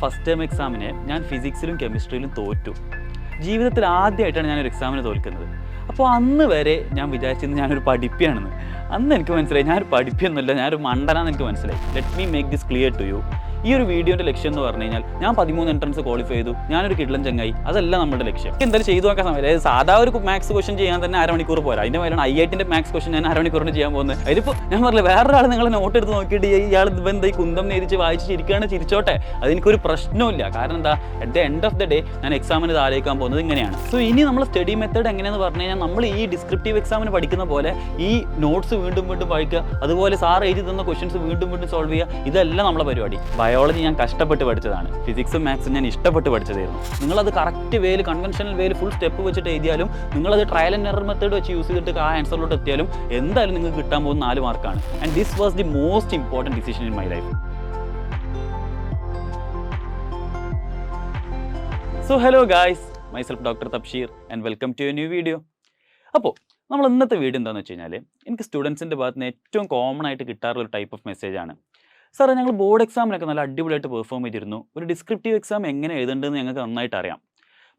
First time എക്സാമിന് ഞാൻ ഫിസിക്സിലും കെമിസ്ട്രിയിലും തോറ്റു. ജീവിതത്തിൽ ആദ്യമായിട്ടാണ് ഞാനൊരു എക്സാമിന് തോൽക്കുന്നത്. അപ്പോൾ അന്ന് വരെ ഞാൻ വിചാരിച്ചിരുന്നത് ഞാനൊരു പഠിപ്പിയാണെന്ന്. അന്ന് എനിക്ക് മനസ്സിലായി ഞാനൊരു പഠിപ്പിയൊന്നുമില്ല, ഞാനൊരു മണ്ടനാന്ന് എനിക്ക് മനസ്സിലായി. Let me make this clear to you. ഈ ഒരു വീഡിയോൻ്റെ ലക്ഷ്യം എന്ന് പറഞ്ഞു കഴിഞ്ഞാൽ ഞാൻ 13 എൻട്രൻസ് ക്വാളിഫൈ ചെയ്തു, ഞാനൊരു കിഡ്ലൻ ചങ്ങായി, അതല്ല നമ്മുടെ ലക്ഷ്യം. എന്തായാലും ചെയ്തു നോക്കാൻ സമയം. അതായത് സാധാ ഒരു മാത്സ് ക്വസ്റ്റൻ ചെയ്യാൻ തന്നെ അരമണിക്കൂർ പോരാ. അതിൻ്റെ മേലാണ് IITൻ്റെ മാത്സ് ക്വസ്റ്റൻ ഞാൻ അരമണിക്കൂറിന് ചെയ്യാൻ പോകുന്നത്. അതിലിപ്പോൾ ഞാൻ പറഞ്ഞില്ല, വേറൊരാൾ നിങ്ങൾ നോട്ട് എടുത്ത് നോക്കിയിട്ട് ഇയാൾ എന്താ ഈ കുന്തം നേരിച്ച് വായിച്ച് ചിരിക്കുകയാണ്, ചിരിച്ചോട്ടെ, അതെനിക്കൊരു പ്രശ്നമില്ല. കാരണം എന്താ, at the end of the day ഞാൻ എക്സാമിന് താരേക്കാൻ പോകുന്നത് ഇങ്ങനെയാണ്. സോ ഇനി നമ്മൾ സ്റ്റഡി മെത്തേഡ് എങ്ങനെയാണെന്ന് പറഞ്ഞു കഴിഞ്ഞാൽ നമ്മൾ ഈ ഡിസ്ക്രിപ്റ്റീവ് എക്സാമിന് പഠിക്കുന്ന പോലെ ഈ നോട്ട്സ് വീണ്ടും വീണ്ടും വായിക്കുക, അതുപോലെ സാർ എഴുതി തന്ന ക്വസ്റ്റൻസ് വീണ്ടും വീണ്ടും സോൾവ് ചെയ്യുക, ഇതല്ല നമ്മളെ പരിപാടി. ബയോളജി ഞാൻ കഷ്ടപ്പെട്ട് പഠിച്ചതാണ്, ഫിസിക്സും മാത്സും ഞാൻ ഇഷ്ടപ്പെട്ട് പഠിച്ചതായിരുന്നു. നിങ്ങളത് കറക്റ്റ് വേയിൽ കൺവെൻഷണൽ വേയിൽ ഫുൾ സ്റ്റെപ്പ് വെച്ചിട്ട് എഴുതിയാലും നിങ്ങളത് ട്രയൽ ആൻഡ് എറർ മെത്തേഡ് വെച്ച് യൂസ് ചെയ്തിട്ട് ആ ആൻസറിലോട്ട് എത്തിയാലും എന്തായാലും നിങ്ങൾക്ക് കിട്ടാൻ പോകുന്ന 4 മാർക്കാണ്. And this was the most important decision in my life. So hello guys, myself doctor Tabsheer and welcome to a new video. അപ്പോൾ നമ്മൾ ഇന്നത്തെ വീഡിയോ എന്താണെന്ന് വെച്ച് കഴിഞ്ഞാൽ, എനിക്ക് സ്റ്റുഡൻസിൻ്റെ ഭാഗത്ത് നിന്ന് ഏറ്റവും കോമൺ ആയിട്ട് കിട്ടാറുള്ള ഒരു ടൈപ്പ് ഓഫ് മെസ്സേജാണ്. സാറേ, ഞങ്ങൾ ബോർഡ് എക്സാമിനൊക്കെ നല്ല അടിപൊളിയായിട്ട് പെർഫോം ചെയ്തിരുന്നു, ഒരു ഡിസ്ക്രിപ്റ്റീവ് എക്സാം എങ്ങനെ എഴുതേണ്ടതെന്ന് ഞങ്ങൾക്ക് നന്നായിട്ട് അറിയാം,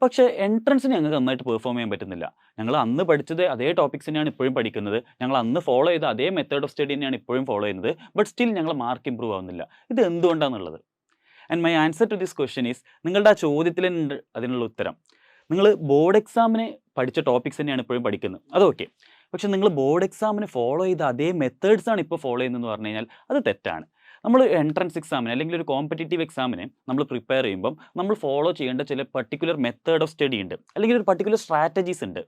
പക്ഷേ എൻട്രൻസിന് ഞങ്ങൾക്ക് നന്നായിട്ട് പെർഫോം ചെയ്യാൻ പറ്റുന്നില്ല. ഞങ്ങൾ അന്ന് പഠിച്ചത് അതേ ടോപ്പിക്സ് തന്നെയാണ് ഇപ്പോഴും പഠിക്കുന്നത്, ഞങ്ങൾ അന്ന് ഫോളോ ചെയ്ത അതേ മെത്തേഡ് ഓഫ് സ്റ്റഡി തന്നെയാണ് ഇപ്പോഴും ഫോളോ ചെയ്യുന്നത്, ബട്ട് സ്റ്റിൽ ഞങ്ങൾ മാർക്ക് ഇമ്പ്രൂവ് ആവുന്നില്ല. ഇത് എന്തുകൊണ്ടാണെന്നുള്ളത്. And my answer to this question is, നിങ്ങളുടെ ആ ചോദ്യത്തിലുണ്ട് അതിനുള്ള ഉത്തരം. നിങ്ങൾ ബോർഡ് എക്സാമിന് പഠിച്ച ടോപ്പിക്സ് തന്നെയാണ് ഇപ്പോഴും പഠിക്കുന്നത്, അതൊക്കെ, പക്ഷേ നിങ്ങൾ ബോർഡ് എക്സാമിന് ഫോളോ ചെയ്ത അതേ മെത്തേഡ്സാണ് ഇപ്പോൾ ഫോളോ ചെയ്യുന്നതെന്ന് പറഞ്ഞു കഴിഞ്ഞാൽ അത് തെറ്റാണ്. നമ്മൾ എൻട്രൻസ് എക്സാമിന് അല്ലെങ്കിൽ ഒരു കോമ്പറ്റേറ്റീവ് എക്സാമിന് നമ്മൾ പ്രിപ്പയർ ചെയ്യുമ്പം നമ്മൾ ഫോളോ ചെയ്യേണ്ട ചില പർട്ടിക്കുലർ മെത്തേഡ് ഓഫ് സ്റ്റഡി ഉണ്ട്, അല്ലെങ്കിൽ ഒരു പർട്ടിക്കുലർ സ്ട്രാറ്റജീസ് ഉണ്ട്.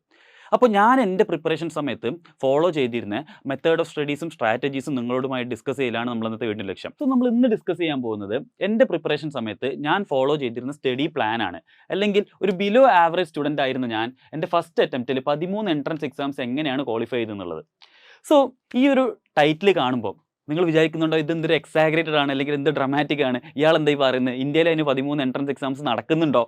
അപ്പോൾ ഞാൻ എൻ്റെ പ്രിപ്പറേഷൻ സമയത്ത് ഫോളോ ചെയ്തിരുന്ന മെത്തേഡ് ഓഫ് സ്റ്റഡീസും സ്ട്രാറ്റജീസും നിങ്ങളോടുമായി ഡിസ്കസ് ചെയ്യലാണ് നമ്മൾ ഇന്നത്തെ വീഡിയോ ലക്ഷ്യം. സോ നമ്മൾ ഇന്ന് ഡിസ്കസ് ചെയ്യാൻ പോകുന്നത് എൻ്റെ പ്രിപ്പറേഷൻ സമയത്ത് ഞാൻ ഫോളോ ചെയ്തിരുന്ന സ്റ്റഡി പ്ലാൻ ആണ്. അല്ലെങ്കിൽ ഒരു ബിലോ ആവറേജ് സ്റ്റുഡൻ്റ് ആയിരുന്നു ഞാൻ. എൻ്റെ ഫസ്റ്റ് അറ്റംപ്റ്റിൽ 13 എൻട്രൻസ് എക്സാംസ് എങ്ങനെയാണ് ക്വാളിഫൈ ചെയ്തെന്നുള്ളത്. സോ ഈ ഒരു ടൈറ്റിൽ കാണുമ്പോൾ നിങ്ങൾ വിചാരിക്കുന്നുണ്ടോ ഇതെന്തൊരു എക്സാഗ്രേറ്റഡ് ആണ്, അല്ലെങ്കിൽ എന്ത് ഡ്രമാറ്റിക് ആണ്, ഇയാൾ എന്തായി പറയുന്നത്, ഇന്ത്യയിൽ അതിന് 13 എൻട്രൻസ് എക്സാംസ് നടക്കുന്നുണ്ടോ?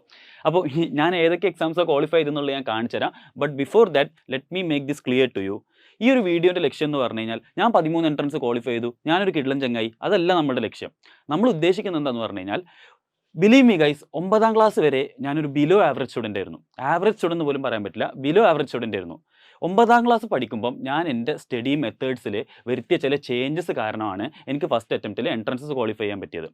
അപ്പോൾ ഞാൻ ഏതൊക്കെ എക്സാംസോ ക്വാളിഫൈ ചെയ്തെന്നുള്ളത് ഞാൻ കാണിച്ചു തരാം. But before that let me make this clear to you. ഈ ഒരു വീഡിയോൻ്റെ ലക്ഷ്യം എന്ന് പറഞ്ഞു കഴിഞ്ഞാൽ ഞാൻ 13 എൻട്രൻസ് ക്വാളിഫൈ ചെയ്തു, ഞാനൊരു കിഡ്ലൻ ചങ്ങായി, അതല്ല നമ്മുടെ ലക്ഷ്യം. നമ്മൾ ഉദ്ദേശിക്കുന്നത് എന്താണെന്ന് പറഞ്ഞു കഴിഞ്ഞാൽ, ബിലീവ് മീ ഗൈസ്, 9ാം ക്ലാസ് വരെ ഞാനൊരു ബിലോ ആവറേജ് സ്റ്റുഡൻ്റ് ആയിരുന്നു. ആവറേജ് സ്റ്റുഡൻറ്റ് പോലും പറയാൻ പറ്റില്ല, ബിലോ ആവറേജ് സ്റ്റുഡൻ്റ് ആയിരുന്നു. 9ാം ക്ലാസ് പഠിക്കുമ്പം ഞാൻ എൻ്റെ സ്റ്റഡി മെത്തേഡ്സിൽ വരുത്തിയ ചില ചേഞ്ചസ് കാരണമാണ് എനിക്ക് ഫസ്റ്റ് അറ്റംപ്റ്റിൽ എൻട്രൻസസ് ക്വാളിഫൈ ചെയ്യാൻ പറ്റിയത്.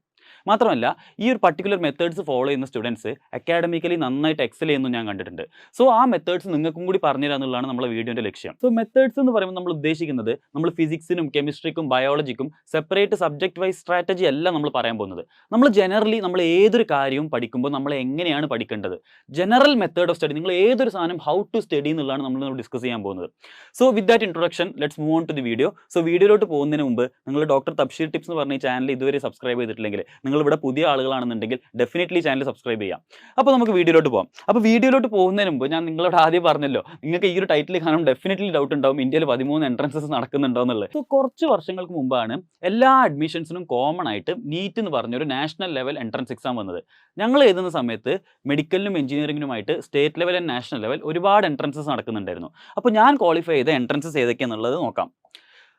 മാത്രമല്ല, ഈ ഒരു പർട്ടിക്കുലർ മെത്തേഡ്സ് ഫോളോ ചെയ്യുന്ന സ്റ്റുഡൻസ് അക്കാഡമിക്കലി നന്നായിട്ട് എക്സൽ ചെയ്യുന്നു ഞാൻ കണ്ടിട്ടുണ്ട്. സോ ആ മെത്തേഡ്സ് നിങ്ങൾക്കും കൂടി പറഞ്ഞു തരാം എന്നുള്ളതാണ് നമ്മുടെ വീഡിയോൻ്റെ ലക്ഷ്യം. സോ മെത്തേഡ്സ് എന്ന് പറയുമ്പോൾ നമ്മൾ ഉദ്ദേശിക്കുന്നത്, നമ്മൾ ഫിസിക്സിനും കെമിസ്ട്രിക്കും ബയോളജിക്കും സെപ്പറേറ്റ് സബ്ജക്റ്റ് വൈസ് സ്ട്രാറ്റജി അല്ല നമ്മൾ പറയാൻ പോകുന്നത്. നമ്മൾ ജനറലി നമ്മൾ ഏതൊരു കാര്യവും പഠിക്കുമ്പോൾ നമ്മൾ എങ്ങനെയാണ് പഠിക്കേണ്ടത്, ജനറൽ മെത്തേഡ് ഓഫ് സ്റ്റഡി, നിങ്ങൾ ഏതൊരു സാധനം ഹൗ ടു സ്റ്റഡി എന്നുള്ളതാണ് നമ്മൾ ഡിസ്കസ് ചെയ്യാൻ പോകുന്നത്. So with that introduction let's move on to the video. So വീഡിയോയിലോട്ട് പോകുന്നതിന് മുമ്പ് നിങ്ങൾ ഡോക്ടർ തബ്ഷീർ ടിപ്സ് എന്ന് പറഞ്ഞ ഈ ചാനൽ ഇതുവരെ സബ്സ്ക്രൈബ് ചെയ്തിട്ടില്ലെങ്കിൽ, നിങ്ങൾ ഇവിടെ പുതിയ ആളുകളാണെന്നുണ്ടെങ്കിൽ ഡെഫിനറ്റ്ലി ചാനൽ സബ്സ്ക്രൈബ് ചെയ്യാം. അപ്പോൾ നമുക്ക് വീഡിയോയിലോട്ട് പോകാം. അപ്പോൾ വീഡിയോയിലോട്ട് പോകുന്നതിന് മുമ്പ് ഞാൻ നിങ്ങളോട് ആദ്യം പറഞ്ഞല്ലോ, നിങ്ങൾക്ക് ഈ ഒരു ടൈറ്റിൽ കാണും ഡെഫിനറ്റ്ലി ഡൗട്ട് ഉണ്ടാവും, ഇന്ത്യയിൽ 13 എൻട്രൻസസ് നടക്കുന്നുണ്ടോ എന്നുള്ളത്. സോ കുറച്ച് വർഷങ്ങൾക്ക് മുമ്പാണ് എല്ലാ അഡ്മിഷൻസിനും കോമൺ ആയിട്ട് നീറ്റ് എന്ന് പറഞ്ഞൊരു നാഷണൽ ലെവൽ എൻട്രൻസ് എക്സാം വന്നത്. ഞങ്ങൾ എഴുതുന്ന സമയത്ത് മെഡിക്കലിനും എഞ്ചിനീയറിംഗിനുമായിട്ട് state level and national level ഒരുപാട് എൻട്രൻസസ് നടക്കുന്നുണ്ടായിരുന്നു. അപ്പോൾ ഞാൻ ക്വാളിഫൈ ചെയ്ത എൻട്രൻസസ് ഏതൊക്കെയാണെന്നുള്ളത് നോക്കാം.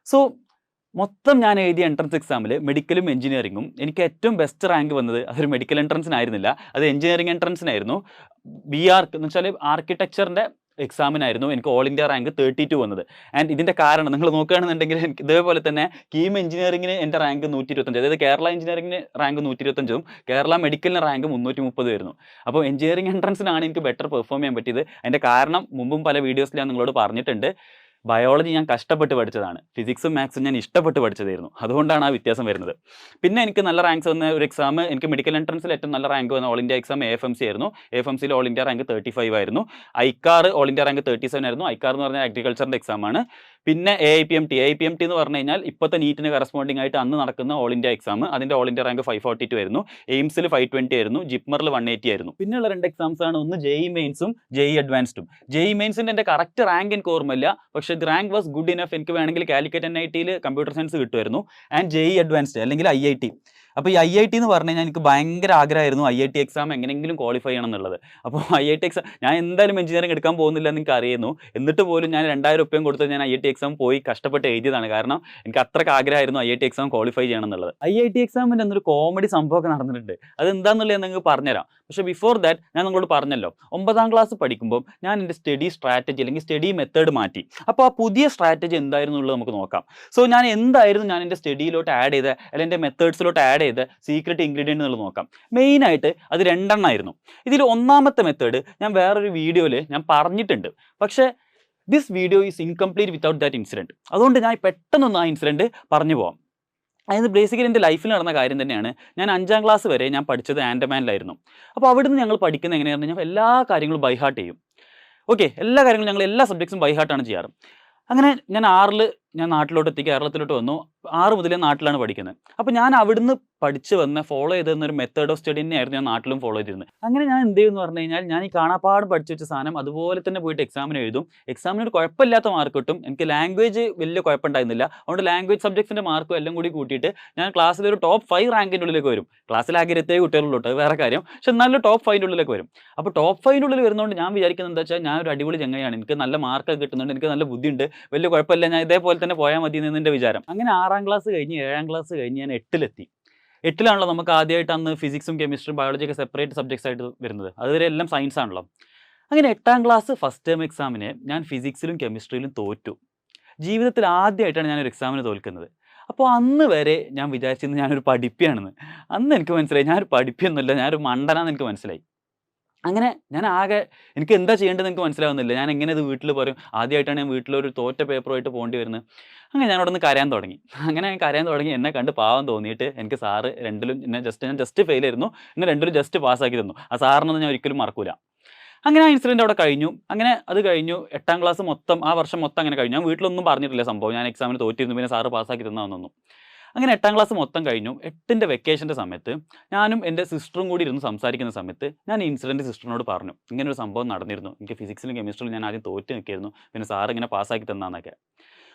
സോ മൊത്തം ഞാൻ എഴുതിയ എൻട്രൻസ് എക്സാമിൽ മെഡിക്കലും എഞ്ചിനീയറിംഗും എനിക്ക് ഏറ്റവും ബെസ്റ്റ് റാങ്ക് വന്നത് അതൊരു മെഡിക്കൽ എൻട്രൻസിനായിരുന്നില്ല, അത് എഞ്ചിനീയറിംഗ് എൻട്രൻസിനായിരുന്നു. BR എന്ന് വെച്ചാൽ ആർക്കിടെക്ചറിൻ്റെ എക്സാമിനായിരുന്നു എനിക്ക് ഓൾ ഇന്ത്യ റാങ്ക് 32 വന്നത്. ആൻഡ് ഇതിൻ്റെ കാരണം നിങ്ങൾ നോക്കുകയാണെന്നുണ്ടെങ്കിൽ എനിക്ക് ഇതേപോലെ തന്നെ കീം എഞ്ചിനീയറിംഗിന് എൻ്റെ റാങ്ക് 125, അതായത് കേരള എഞ്ചിനീയറിംഗിന് റാങ്ക് 125ഉം കേരള മെഡിക്കലിന് റാങ്ക് 330 ആയിരുന്നു. അപ്പോൾ എഞ്ചിനീയറിംഗ് എൻട്രൻസിനാണ് എനിക്ക് ബെറ്റർ പെർഫോം ചെയ്യാൻ പറ്റിയത്. അതിൻ്റെ കാരണം മുമ്പും പല വീഡിയോസിൽ ഞാൻ നിങ്ങളോട് പറഞ്ഞിട്ടുണ്ട്. ബയോളജി ഞാൻ കഷ്ടപ്പെട്ട് പഠിച്ചതാണ്, ഫിസിക്സും മാത്സും ഞാൻ ഇഷ്ടപ്പെട്ട് പഠിച്ചതായിരുന്നു, അതുകൊണ്ടാണ് ആ വ്യത്യാസം വരുന്നത്. പിന്നെ എനിക്ക് നല്ല റാങ്ക്സ് വന്ന ഒരു എക്സാം, എനിക്ക് മെഡിക്കൽ എൻട്രൻസിൽ ഏറ്റവും നല്ല റാങ്ക് വന്ന ഓൾ ഇന്ത്യ എക്സാം AFMC ആയിരുന്നു. AFMCയിൽ ഓൾ ഇന്ത്യ റാങ്ക് 35 ആയിരുന്നു. ഐക്കാർ ഓൾ ഇന്ത്യ റാങ്ക് 37 ആയിരുന്നു. ഐക്കാർ എന്ന് പറഞ്ഞാൽ അഗ്രികൾച്ചറിൻ്റെ എക്സാമാണ്. പിന്നെ AIPMT എന്ന് പറഞ്ഞു കഴിഞ്ഞാൽ ഇപ്പോഴത്തെ നീറ്റിന് കറസ്പോണ്ടിങ് ആയിട്ട് അന്ന് നടക്കുന്ന ഓൾ ഇന്ത്യ എക്സാം, അതിൻ്റെ ഓൾ ഇന്ത്യ റാങ്ക് 542 ആയിരുന്നു. എയിംസിൽ 520 ആയിരുന്നു. ജിപ്മറിൽ 180 ആയിരുന്നു. പിന്നെയുള്ള 2 എക്സാംസ് ആണ്, ഒന്ന് JEE മെയിൻസും JEE അഡ്വാൻസ്ഡും. JEE മെയിൻസിൻ്റെ എൻ്റെ കറക്റ്റ് റാങ്ക് എനിക്ക് ഓർമ്മയില്ല, പക്ഷേ the rank was good enough, എനിക്ക് വേണമെങ്കിൽ കാലിക്കറ്റ് NITയിൽ കമ്പ്യൂട്ടർ സയൻസ് കിട്ടുമായിരുന്നു. ആൻഡ് JEE അഡ്വാൻസ്ഡ് അല്ലെങ്കിൽ IIT, അപ്പോൾ ഈ IIT എന്ന് പറഞ്ഞു കഴിഞ്ഞാൽ എനിക്ക് ഭയങ്കര ആഗ്രഹമായിരുന്നു IIT എക്സാം എങ്ങനെയെങ്കിലും ക്വാളിഫൈ ചെയ്യണം എന്നുള്ളത്. അപ്പോൾ IIT എക്സാം ഞാൻ എന്തായാലും എഞ്ചിനീയറിംഗ് എടുക്കാൻ പോകുന്നില്ല എന്ന് എനിക്ക് അറിയുന്നു. എന്നിട്ട് പോലും ഞാൻ 2000 ഉറുപ്പികയും കൊടുത്ത് ഞാൻ IIT എക്സാം പോയി കഷ്ടപ്പെട്ട് എഴുതിയതാണ്. കാരണം എനിക്ക് അത്രയ്ക്ക് ആഗ്രഹമായിരുന്നു IIT എക്സാം ക്വാളിഫൈ ചെയ്യണം എന്നുള്ളത്. IIT എക്സാമിൻ്റെ അന്നൊരു കോമഡി സംഭവമൊക്കെ നടന്നിട്ടുണ്ട്. അതെന്താണെന്നുള്ളത് ഞാൻ നിങ്ങൾക്ക് പറഞ്ഞുതരാം. പക്ഷേ ബിഫോർ ദാറ്റ് ഞാൻ നിങ്ങളോട് പറഞ്ഞല്ലോ, 9ാം ക്ലാസ് പഠിക്കുമ്പോൾ ഞാൻ എൻ്റെ സ്റ്റഡി സ്ട്രാറ്റജി അല്ലെങ്കിൽ സ്റ്റഡി മെത്തേഡ് മാറ്റി. അപ്പോൾ ആ പുതിയ സ്ട്രാറ്റജി എന്തായിരുന്നു എന്നുള്ളത് നമുക്ക് നോക്കാം. സോ ഞാൻ എന്തായിരുന്നു ഞാൻ എൻ്റെ സ്റ്റഡിയിലോട്ട് ആഡ് ചെയ്ത അല്ലെങ്കിൽ എൻ്റെ മെത്തേഡ്സിലോട്ട് ആഡ് ചെയ്ത സീക്രട്ട് ഇൻഗ്രീഡിയൻ്റ് എന്നുള്ളത് നോക്കാം. മെയിനായിട്ട് അത് 2 എണ്ണമായിരുന്നു. ഇതിൽ ഒന്നാമത്തെ മെത്തേഡ് ഞാൻ വേറൊരു വീഡിയോയിൽ ഞാൻ പറഞ്ഞിട്ടുണ്ട്. പക്ഷേ this video is incomplete without that incident. അതുകൊണ്ട് ഞാൻ പെട്ടെന്നൊന്ന് ആ ഇൻസിഡൻറ്റ് പറഞ്ഞു പോകാം. അതായത് ബേസിക്കലി എൻ്റെ ലൈഫിൽ നടന്ന കാര്യം തന്നെയാണ്. ഞാൻ 5ാം ക്ലാസ് വരെ ഞാൻ പഠിച്ചത് ആൻഡമാനിലായിരുന്നു. അപ്പോൾ അവിടുന്ന് ഞങ്ങൾ പഠിക്കുന്നത് എങ്ങനെയാണെന്ന് പറഞ്ഞാൽ എല്ലാ കാര്യങ്ങളും ബൈ ഹാർട്ട് ചെയ്യും. ഓക്കെ, എല്ലാ കാര്യങ്ങളും ഞങ്ങൾ എല്ലാ സബ്ജക്ട്സും ബൈ ഹാർട്ടാണ് ചെയ്യാറ്. അങ്ങനെ ഞാൻ 6ൽ ഞാൻ നാട്ടിലോട്ട് എത്തി, കേരളത്തിലോട്ട് വന്നു. 6 മുതലേ നാട്ടിലാണ് പഠിക്കുന്നത്. അപ്പോൾ ഞാൻ അവിടുന്ന് പഠിച്ച് വന്ന ഫോളോ ചെയ്തിരുന്നൊരു മെത്തേഡ് ഓഫ് സ്റ്റഡി തന്നെയായിരുന്നു ഞാൻ നാട്ടിലും ഫോളോ ചെയ്തിരുന്നത്. അങ്ങനെ ഞാൻ എന്ത് ചെയ്യുമെന്ന് പറഞ്ഞു കഴിഞ്ഞാൽ, ഞാൻ ഈ കാണാപ്പാടും പഠിച്ചു വെച്ച സാധനം അതുപോലെ തന്നെ പോയിട്ട് എക്സാമിന് എഴുതും. എക്സാമിനൊരു കുഴപ്പമില്ലാത്ത മാർക്ക് കിട്ടും. എനിക്ക് ലാംഗ്വേജ് വലിയ കുഴപ്പമുണ്ടായിരുന്നില്ല. അതുകൊണ്ട് ലാംഗ്വേജ് സബ്ജക്ട്സിൻ്റെ മാർക്കും എല്ലാം കൂടി കൂട്ടിയിട്ട് ഞാൻ ക്ലാസ്സിൽ ഒരു ടോപ്പ് 5 റാങ്കിൻ്റെ ഉള്ളിലേക്ക് വരും. ക്ലാസ്സിൽ ആകെ 20 കുട്ടികളുള്ളൂ, അത് വേറെ കാര്യം. പക്ഷെ എന്നാലും ടോപ്പ് 5ൻ്റെ ഉള്ളിലേക്ക് വരും. അപ്പോൾ ടോപ്പ് 5ൻ്റെ ഉള്ളിൽ വരുന്നതുകൊണ്ട് ഞാൻ വിചാരിക്കുന്നത് എന്താ വെച്ചാൽ, ഞാൻ ഒരു അടിപൊളി ചങ്ങയാണ്, എനിക്ക് നല്ല മാർക്കൊക്കെ കിട്ടുന്നുണ്ട്, എനിക്ക് നല്ല ബുദ്ധിയുണ്ട്, വലിയ കുഴപ്പമില്ല, ഞാൻ ഇതേപോലെ തന്നെ പോയാൽ മതി എന്ന് എൻ്റെ വിചാരം. അങ്ങനെ 6ാം ക്ലാസ് കഴിഞ്ഞ് 7ാം ക്ലാസ് കഴിഞ്ഞ് ഞാൻ 8ലെത്തി. 8ലാണല്ലോ നമുക്ക് ആദ്യമായിട്ട് അന്ന് ഫിസിക്സും കെമിസ്ട്രിയും ബയോളജിയൊക്കെ സെപ്പറേറ്റ് സബ്ജക്ട്സ് ആയിട്ട് വരുന്നത്. അതുവരെ എല്ലാം സയൻസ് ആണല്ലോ. അങ്ങനെ 8ാം ക്ലാസ് ഫസ്റ്റ് ടേം എക്സാമിന് ഞാൻ ഫിസിക്സിലും കെമിസ്ട്രിയിലും തോറ്റു. ജീവിതത്തിൽ ആദ്യമായിട്ടാണ് ഞാനൊരു എക്സാമിന് തോൽക്കുന്നത്. അപ്പോൾ അന്ന് വരെ ഞാൻ വിചാരിച്ചിരുന്നത് ഞാനൊരു പഠിപ്പിയാണെന്ന്. അന്ന് എനിക്ക് മനസ്സിലായി ഞാനൊരു പഠിപ്പിയൊന്നുമില്ല, ഞാനൊരു മണ്ടനാന്ന് എനിക്ക് മനസ്സിലായി. അങ്ങനെ ഞാൻ ആകെ എനിക്ക് എന്താ ചെയ്യേണ്ടതെന്ന് എനിക്ക് മനസ്സിലാവുന്നില്ല. ഞാൻ എങ്ങനെ ഇത് വീട്ടിൽ പറയും? ആദ്യമായിട്ടാണ് ഞാൻ വീട്ടിലൊരു തോറ്റ പേപ്പറുമായിട്ട് പോകേണ്ടി വരുന്നത്. അങ്ങനെ ഞാൻ അവിടെ നിന്ന് കരയാൻ തുടങ്ങി. അങ്ങനെ ഞാൻ കരയാൻ തുടങ്ങി. എന്നെ കണ്ട് പാവം തോന്നിയിട്ട് എനിക്ക് സാറ് 2ലും ഞാൻ ജസ്റ്റ് ഫെയിൽ ആയിരുന്നു. എന്നെ 2ലും ജസ്റ്റ് പാസ്സാക്കി തന്നു. ആ സാറിനൊന്നും ഞാൻ ഒരിക്കലും മറക്കൂല. അങ്ങനെ ആ ഇൻസിഡൻറ്റ് അവിടെ കഴിഞ്ഞു. അങ്ങനെ അത് കഴിഞ്ഞു. 8ാം ക്ലാസ് മൊത്തം ആ വർഷം മൊത്തം അങ്ങനെ കഴിഞ്ഞു. ഞാൻ വീട്ടിലൊന്നും പറഞ്ഞിട്ടില്ല സംഭവം. ഞാൻ എക്സാമിന് തോറ്റിരുന്നു, പിന്നെ സാറ് പാസ്സാക്കി തന്നതെന്നൊന്നും. അങ്ങനെ 8ാം ക്ലാസ് മൊത്തം കഴിഞ്ഞു. 8ൻ്റെ വെക്കേഷൻ്റെ സമയത്ത് ഞാനും എൻ്റെ സിസ്റ്ററും കൂടി ഇരുന്ന് സംസാരിക്കുന്ന സമയത്ത് ഞാൻ ഈ ഇൻസിഡൻറ്റ് സിസ്റ്ററിനോട് പറഞ്ഞു, ഇങ്ങനെ ഒരു സംഭവം നടന്നിരുന്നു. എനിക്ക് ഫിസിക്സിലും കെമിസ്ട്രിയിലും ഞാൻ ആദ്യം തോറ്റ് നിൽക്കായിരുന്നു, പിന്നെ സാർ ഇങ്ങനെ പാസ്സാക്കി തന്നാന്നൊക്കെ.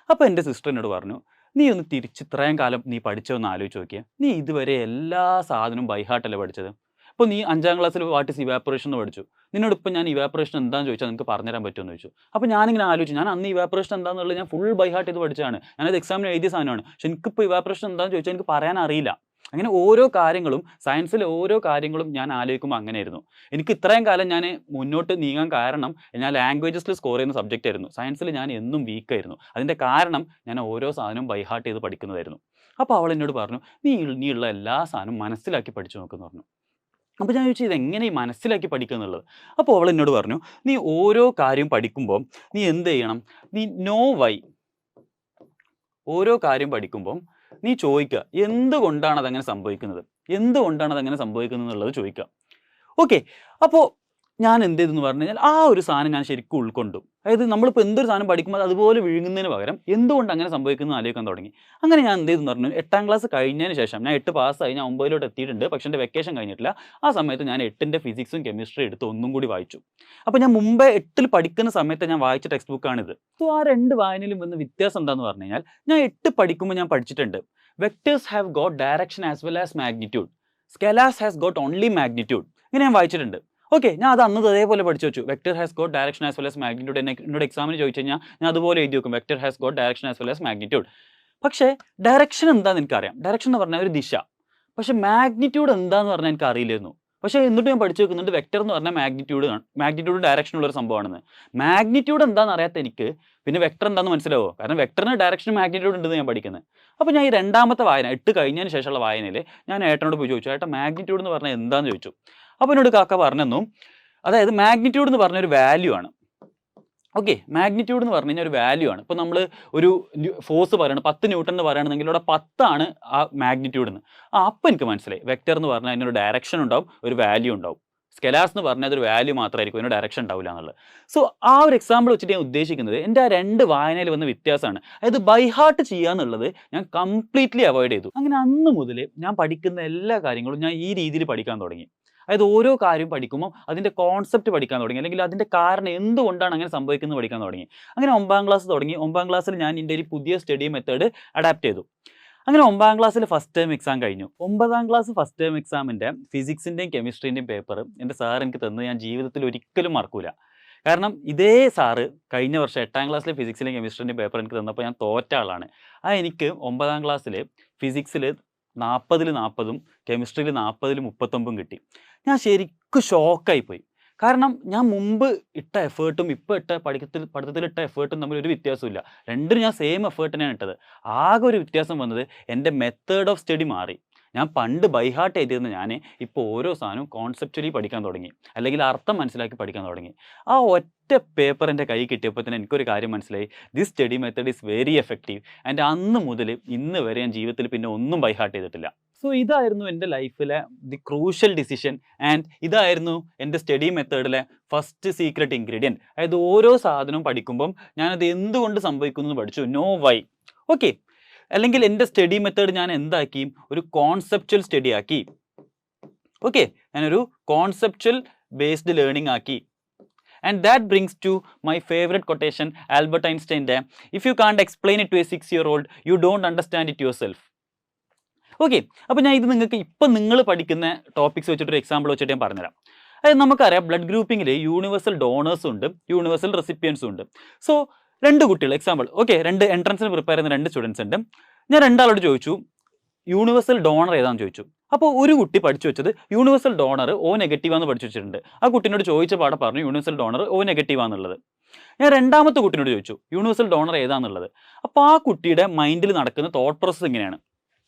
അപ്പോൾ എൻ്റെ സിസ്റ്റർ എന്നോട് പറഞ്ഞു, നീ ഒന്ന് തിരിച്ച് ഇത്രയും കാലം നീ പഠിച്ചതെന്ന് ആലോചിച്ച് നോക്കിയാൽ, നീ ഇതുവരെ എല്ലാ സാധനവും ബൈ ഹാർട്ടല്ലേ പഠിച്ചത്. അപ്പോൾ നീ 5ാം ക്ലാസ്സിൽ വാട്ട് ഈസ് ഇവാപ്പറേഷൻ എന്ന് പഠിച്ചു. നിന്നോട് ഇപ്പം ഞാൻ ഇവാപ്പറേഷൻ എന്താണെന്ന് ചോദിച്ചാൽ നിങ്ങൾക്ക് പറഞ്ഞുതരാൻ പറ്റുമെന്ന് ചോദിച്ചു. അപ്പോൾ ഞാനിങ്ങനെ ആലോചിച്ചു, ഞാൻ അന്ന് ഇവാപ്പറേഷൻ എന്താണെന്നുള്ളത് ഞാൻ ഫുൾ ബൈ ഹാർട്ട് ചെയ്ത് പഠിച്ചതാണ്. ഞാനത് എക്സാമിന് എഴുതിയ സാധനമാണ്. പക്ഷെ എനിക്കിപ്പോൾ ഇവാപ്പറേഷൻ എന്താണെന്ന് ചോദിച്ചാൽ എനിക്ക് പറയാൻ അറിയില്ല. അങ്ങനെ ഓരോ കാര്യങ്ങളും സയൻസിലെ ഓരോ കാര്യങ്ങളും ഞാൻ ആലോചിക്കുമ്പോൾ അങ്ങനെയായിരുന്നു. എനിക്ക് ഇത്രയും കാലം ഞാൻ മുന്നോട്ട് നീങ്ങാൻ കാരണം ഞാൻ ലാംഗ്വേജസിൽ സ്കോർ ചെയ്യുന്ന സബ്ജക്റ്റ് ആയിരുന്നു. സയൻസിൽ ഞാൻ എന്നും വീക്കായിരുന്നു. അതിൻ്റെ കാരണം ഞാൻ ഓരോ സാധനവും ബൈ ഹാർട്ട് ചെയ്ത് പഠിക്കുന്നതായിരുന്നു. അപ്പോൾ അവൾ എന്നോട് പറഞ്ഞു, നീയുള്ള എല്ലാ സാധനവും മനസ്സിലാക്കി പഠിച്ചു നോക്കുമെന്ന് പറഞ്ഞു. അപ്പോൾ ഞാൻ ചോദിച്ചു, ഇതെങ്ങനെ ഈ മനസ്സിലാക്കി പഠിക്കുക എന്നുള്ളത്. അപ്പോൾ അവൾ എന്നോട് പറഞ്ഞു, നീ ഓരോ കാര്യം പഠിക്കുമ്പോൾ നീ എന്ത് ചെയ്യണം, നീ നോ വൈ ഓരോ കാര്യം പഠിക്കുമ്പോൾ നീ ചോദിക്കുക, എന്തുകൊണ്ടാണ് അതങ്ങനെ സംഭവിക്കുന്നത്, എന്തുകൊണ്ടാണ് അതങ്ങനെ സംഭവിക്കുന്നത് എന്നുള്ളത് ചോദിക്കുക. ഓക്കെ, അപ്പോൾ ഞാൻ എന്ത് ചെയ്തെന്ന് പറഞ്ഞു കഴിഞ്ഞാൽ, ആ ഒരു സാധനം ഞാൻ ശരിക്കും ഉൾക്കൊണ്ടു. അതായത് നമ്മളിപ്പോൾ എന്തൊരു സാധനം പഠിക്കുമ്പോൾ അതുപോലെ വിഴുങ്ങുന്നതിന് പകരം എന്തുകൊണ്ട് അങ്ങനെ സംഭവിക്കുന്നത് ആലോചിക്കാൻ തുടങ്ങി. അങ്ങനെ ഞാൻ എന്ത് ചെയ്തെന്ന് പറഞ്ഞു, 8ാം ക്ലാസ് കഴിഞ്ഞതിന് ശേഷം ഞാൻ 8 പാസ്സായി, ഞാൻ 9ലോട്ട് എത്തിയിട്ടുണ്ട്. പക്ഷേ എൻ്റെ വെക്കേഷൻ കഴിഞ്ഞിട്ടില്ല. ആ സമയത്ത് ഞാൻ 8ൻ്റെ ഫിസിക്സും കെമിസ്ട്രി എടുത്ത് ഒന്നും കൂടി വായിച്ചു. അപ്പോൾ ഞാൻ മുമ്പേ 8ൽ പഠിക്കുന്ന സമയത്ത് ഞാൻ വായിച്ച ടെക്സ്റ്റ് ബുക്കാണിത്. സോ ആ 2 വായനയിലും വന്ന വ്യത്യാസം എന്താണെന്ന് പറഞ്ഞു കഴിഞ്ഞാൽ, ഞാൻ 8 പഠിക്കുമ്പോൾ ഞാൻ പഠിച്ചിട്ടുണ്ട്, vectors have got direction as well as magnitude, scalars has got only magnitude. ഇങ്ങനെ ഞാൻ വായിച്ചിട്ടുണ്ട്. ഓക്കെ, ഞാൻ അത് അന്ന് അതേപോലെ പഠിച്ചു വെച്ചു. Vector has got direction as well as magnitude. എന്നോട് എക്സാമിന് ചോദിച്ചു കഴിഞ്ഞാൽ ഞാൻ അതുപോലെ എഴുതി വെക്കും, vector has got direction as well as magnitude. പക്ഷേ ഡയറക്ഷൻ എന്താണെന്ന് എനിക്കറിയാം. ഡയറക്ഷൻ എന്ന് പറഞ്ഞാൽ ഒരു ദിശ. പക്ഷേ മാഗ്നിറ്റ്യൂഡ് എന്താണെന്ന് പറഞ്ഞാൽ എനിക്ക് അറിയില്ലായിരുന്നു. പക്ഷേ എന്നിട്ട് ഞാൻ പഠിച്ചു വെക്കുന്നുണ്ട്, വെക്ടർ എന്ന് പറഞ്ഞാൽ മാഗ്നിറ്റ്യൂഡ് ഡയറക്ഷനുള്ളൊരു സംഭവമാണെന്ന്. മാഗ്നിറ്റ്യൂഡ് എന്താണെന്ന് അറിയാത്ത എനിക്ക് പിന്നെ വെക്ടർ എന്താണെന്ന് മനസ്സിലാവോ? കാരണം വെക്ടറിന് ഡയറക്ഷനും മാഗ്നിറ്റ്യൂഡ് ഉണ്ടെന്ന് ഞാൻ പഠിക്കുന്നത്. അപ്പോൾ ഞാൻ ഈ 2ാമത്തെ വായന 8 കഴിഞ്ഞതിന് ശേഷമുള്ള വായനയിൽ ഞാൻ ഏട്ടനോട് പോയി ചോദിച്ചു, ഏട്ടാ മാഗ്നിറ്റ്യൂഡ് എന്ന് പറഞ്ഞാൽ എന്താണെന്ന് ചോദിച്ചു. അപ്പോൾ എന്നോട് കാക്ക പറഞ്ഞു, അതായത് മാഗ്നിറ്റ്യൂഡ് എന്ന് പറഞ്ഞൊരു വാല്യൂ ആണ്. ഓക്കെ, മാഗ്നിറ്റ്യൂഡ് എന്ന് പറഞ്ഞു കഴിഞ്ഞാൽ ഒരു വാല്യൂ ആണ്. ഇപ്പോൾ നമ്മൾ ഒരു ഫോഴ്സ് പറയണം, 10 ന്യൂട്ടൺ എന്ന് പറയുകയാണെങ്കിൽ ഇവിടെ 10 ആണ് ആ മാഗ്നിറ്റ്യൂഡ് എന്ന്. അപ്പോൾ എനിക്ക് മനസ്സിലായി, വെക്ടർ എന്ന് പറഞ്ഞാൽ അതിനൊരു ഡയറക്ഷൻ ഉണ്ടാവും, ഒരു വാല്യൂ ഉണ്ടാവും. സ്കെലാർസ് എന്ന് പറഞ്ഞാൽ അതൊരു വാല്യൂ മാത്രമായിരിക്കും, അതിന് ഡയറക്ഷൻ ഉണ്ടാവില്ല എന്നുള്ളത്. സോ ആ ഒരു എക്സാമ്പിൾ വെച്ചിട്ട് ഞാൻ ഉദ്ദേശിക്കുന്നത് എൻ്റെ ആ 2 വായനയിൽ വന്ന വ്യത്യാസമാണ്. അതായത് ബൈ ഹാർട്ട് ചെയ്യുക എന്നുള്ളത് ഞാൻ കംപ്ലീറ്റ്ലി അവോയ്ഡ് ചെയ്തു. അങ്ങനെ അന്ന് മുതൽ ഞാൻ പഠിക്കുന്ന എല്ലാ കാര്യങ്ങളും ഞാൻ ഈ രീതിയിൽ പഠിക്കാൻ തുടങ്ങി. അതായത് ഓരോ കാര്യം പഠിക്കുമ്പോൾ അതിൻ്റെ കോൺസെപ്റ്റ് പഠിക്കാൻ തുടങ്ങി, അല്ലെങ്കിൽ അതിൻ്റെ കാരണം എന്തുകൊണ്ടാണ് അങ്ങനെ സംഭവിക്കുന്നത് പഠിക്കാൻ തുടങ്ങി. അങ്ങനെ 9ാം ക്ലാസ് തുടങ്ങി. 9ാം ക്ലാസ്സിൽ ഞാൻ എൻ്റെ ഒരു പുതിയ സ്റ്റഡി മെത്തേഡ് അഡാപ്റ്റ് ചെയ്തു. അങ്ങനെ 9ാം ക്ലാസ്സിൽ ഫസ്റ്റ് ടൈം എക്സാം കഴിഞ്ഞു. 9ാം ക്ലാസ് ഫസ്റ്റ് ടൈം എക്സാമിൻ്റെ ഫിസിക്സിൻ്റെയും കെമിസ്ട്രീൻ്റെയും പേപ്പർ എൻ്റെ സാർ എനിക്ക് തന്നത് ഞാൻ ജീവിതത്തിൽ ഒരിക്കലും മറക്കൂല. കാരണം ഇതേ സാറ് കഴിഞ്ഞ വർഷം 8ാം ക്ലാസ്സിലെ ഫിസിക്സിലെയും കെമിസ്ട്രീൻ്റെയും പേപ്പർ എനിക്ക് തന്നപ്പോൾ ഞാൻ തോറ്റ ആളാണ്. എനിക്ക് 9ാം ക്ലാസ്സിൽ ഫിസിക്സിൽ 40ൽ 40ഉം കെമിസ്ട്രിയിൽ 40ൽ 39ഉം കിട്ടി. ഞാൻ ശരിക്കും ഷോക്കായിപ്പോയി. കാരണം ഞാൻ മുമ്പ് ഇട്ട എഫേർട്ടും ഇപ്പോൾ പഠിത്തത്തിൽ ഇട്ട എഫേർട്ടും തമ്മിൽ ഒരു വ്യത്യാസമില്ല. രണ്ടിനും ഞാൻ സെയിം എഫേർട്ട് തന്നെയാണ് ഇട്ടത്. ആകെ ഒരു വ്യത്യാസം വന്നത് എൻ്റെ മെത്തേഡ് ഓഫ് സ്റ്റഡി മാറി. ഞാൻ പണ്ട് ബൈ ഹാർട്ട് എഴുതിയിരുന്ന ഞാൻ ഇപ്പോൾ ഓരോ സാധനവും കോൺസെപ്ച്വലി പഠിക്കാൻ തുടങ്ങി, അല്ലെങ്കിൽ അർത്ഥം മനസ്സിലാക്കി പഠിക്കാൻ തുടങ്ങി. ആ ഒറ്റ പേപ്പർ എൻ്റെ കൈ കിട്ടിയപ്പോൾ തന്നെ എനിക്കൊരു കാര്യം മനസ്സിലായി, this study method is very effective. And അന്ന് മുതൽ ഇന്ന് വരെ ഞാൻ ജീവിതത്തിൽ പിന്നെ ഒന്നും ബൈ ഹാർട്ട് ചെയ്തിട്ടില്ല. സോ ഇതായിരുന്നു എൻ്റെ ലൈഫിലെ ദി ക്രൂഷ്യൽ ഡിസിഷൻ ആൻഡ് ഇതായിരുന്നു എൻ്റെ സ്റ്റഡി മെത്തേഡിലെ ഫസ്റ്റ് സീക്രട്ട് ഇൻഗ്രീഡിയൻറ്റ്. അതായത് ഓരോ സാധനവും പഠിക്കുമ്പം ഞാനത് എന്തുകൊണ്ട് സംഭവിക്കുന്നു എന്ന് പഠിച്ചു, നോ വൈ. ഓക്കെ, അല്ലെങ്കിൽ എൻ്റെ സ്റ്റഡി മെത്തേഡ് ഞാൻ എന്താക്കി, ഒരു കോൺസെപ്ച്വൽ സ്റ്റഡി ആക്കി. ഓക്കെ, ഞാനൊരു കോൺസെപ്ച്വൽ ബേസ്ഡ് ലേണിംഗ് ആക്കി. And that brings to my favourite quotation, Albert ഐൻസ്റ്റൈൻ്റെ, if you can't explain it to a 6-year-old you don't understand it yourself. Okay, അപ്പോൾ ഞാൻ ഇത് നിങ്ങൾക്ക് ഇപ്പം നിങ്ങൾ പഠിക്കുന്ന ടോപ്പിക്സ് വെച്ചിട്ടൊരു എക്സാമ്പിൾ വെച്ചിട്ട് ഞാൻ പറഞ്ഞുതരാം. അതായത് നമുക്കറിയാം ബ്ലഡ് ഗ്രൂപ്പിങ്ങിൽ യൂണിവേഴ്സൽ ഡോണേഴ്സും ഉണ്ട്, യൂണിവേഴ്സൽ റെസിപ്പിയൻസും ഉണ്ട്. സോ 2 കുട്ടികൾ എക്സാമ്പിൾ, ഓക്കെ, 2 എൻട്രൻസിന് പ്രിപ്പയർ ചെയ്യുന്ന 2 സ്റ്റുഡൻസ് ഉണ്ട്. ഞാൻ 2 ആളോട് ചോദിച്ചു യൂണിവേഴ്സൽ ഡോണർ ഏതാണെന്ന് ചോദിച്ചു. അപ്പോൾ ഒരു കുട്ടി പഠിച്ചു വെച്ചത് യൂണിവേഴ്സൽ ഡോണർ O നെഗറ്റീവാന്ന് പഠിച്ചു വെച്ചിട്ടുണ്ട്. ആ കുട്ടീനോട് ചോദിച്ച പാടെ പറഞ്ഞു യൂണിവേഴ്സൽ ഡോണർ O നെഗറ്റീവാന്നുള്ളത്. ഞാൻ 2ാമത്തെ കുട്ടീനോട് ചോദിച്ചു യൂണിവേഴ്സൽ ഡോണർ ഏതാണെന്നുള്ളത്. അപ്പോൾ ആ കുട്ടിയുടെ മൈൻഡിൽ നടക്കുന്ന തോട്ട് പ്രോസസ് ഇങ്ങനെയാണ്,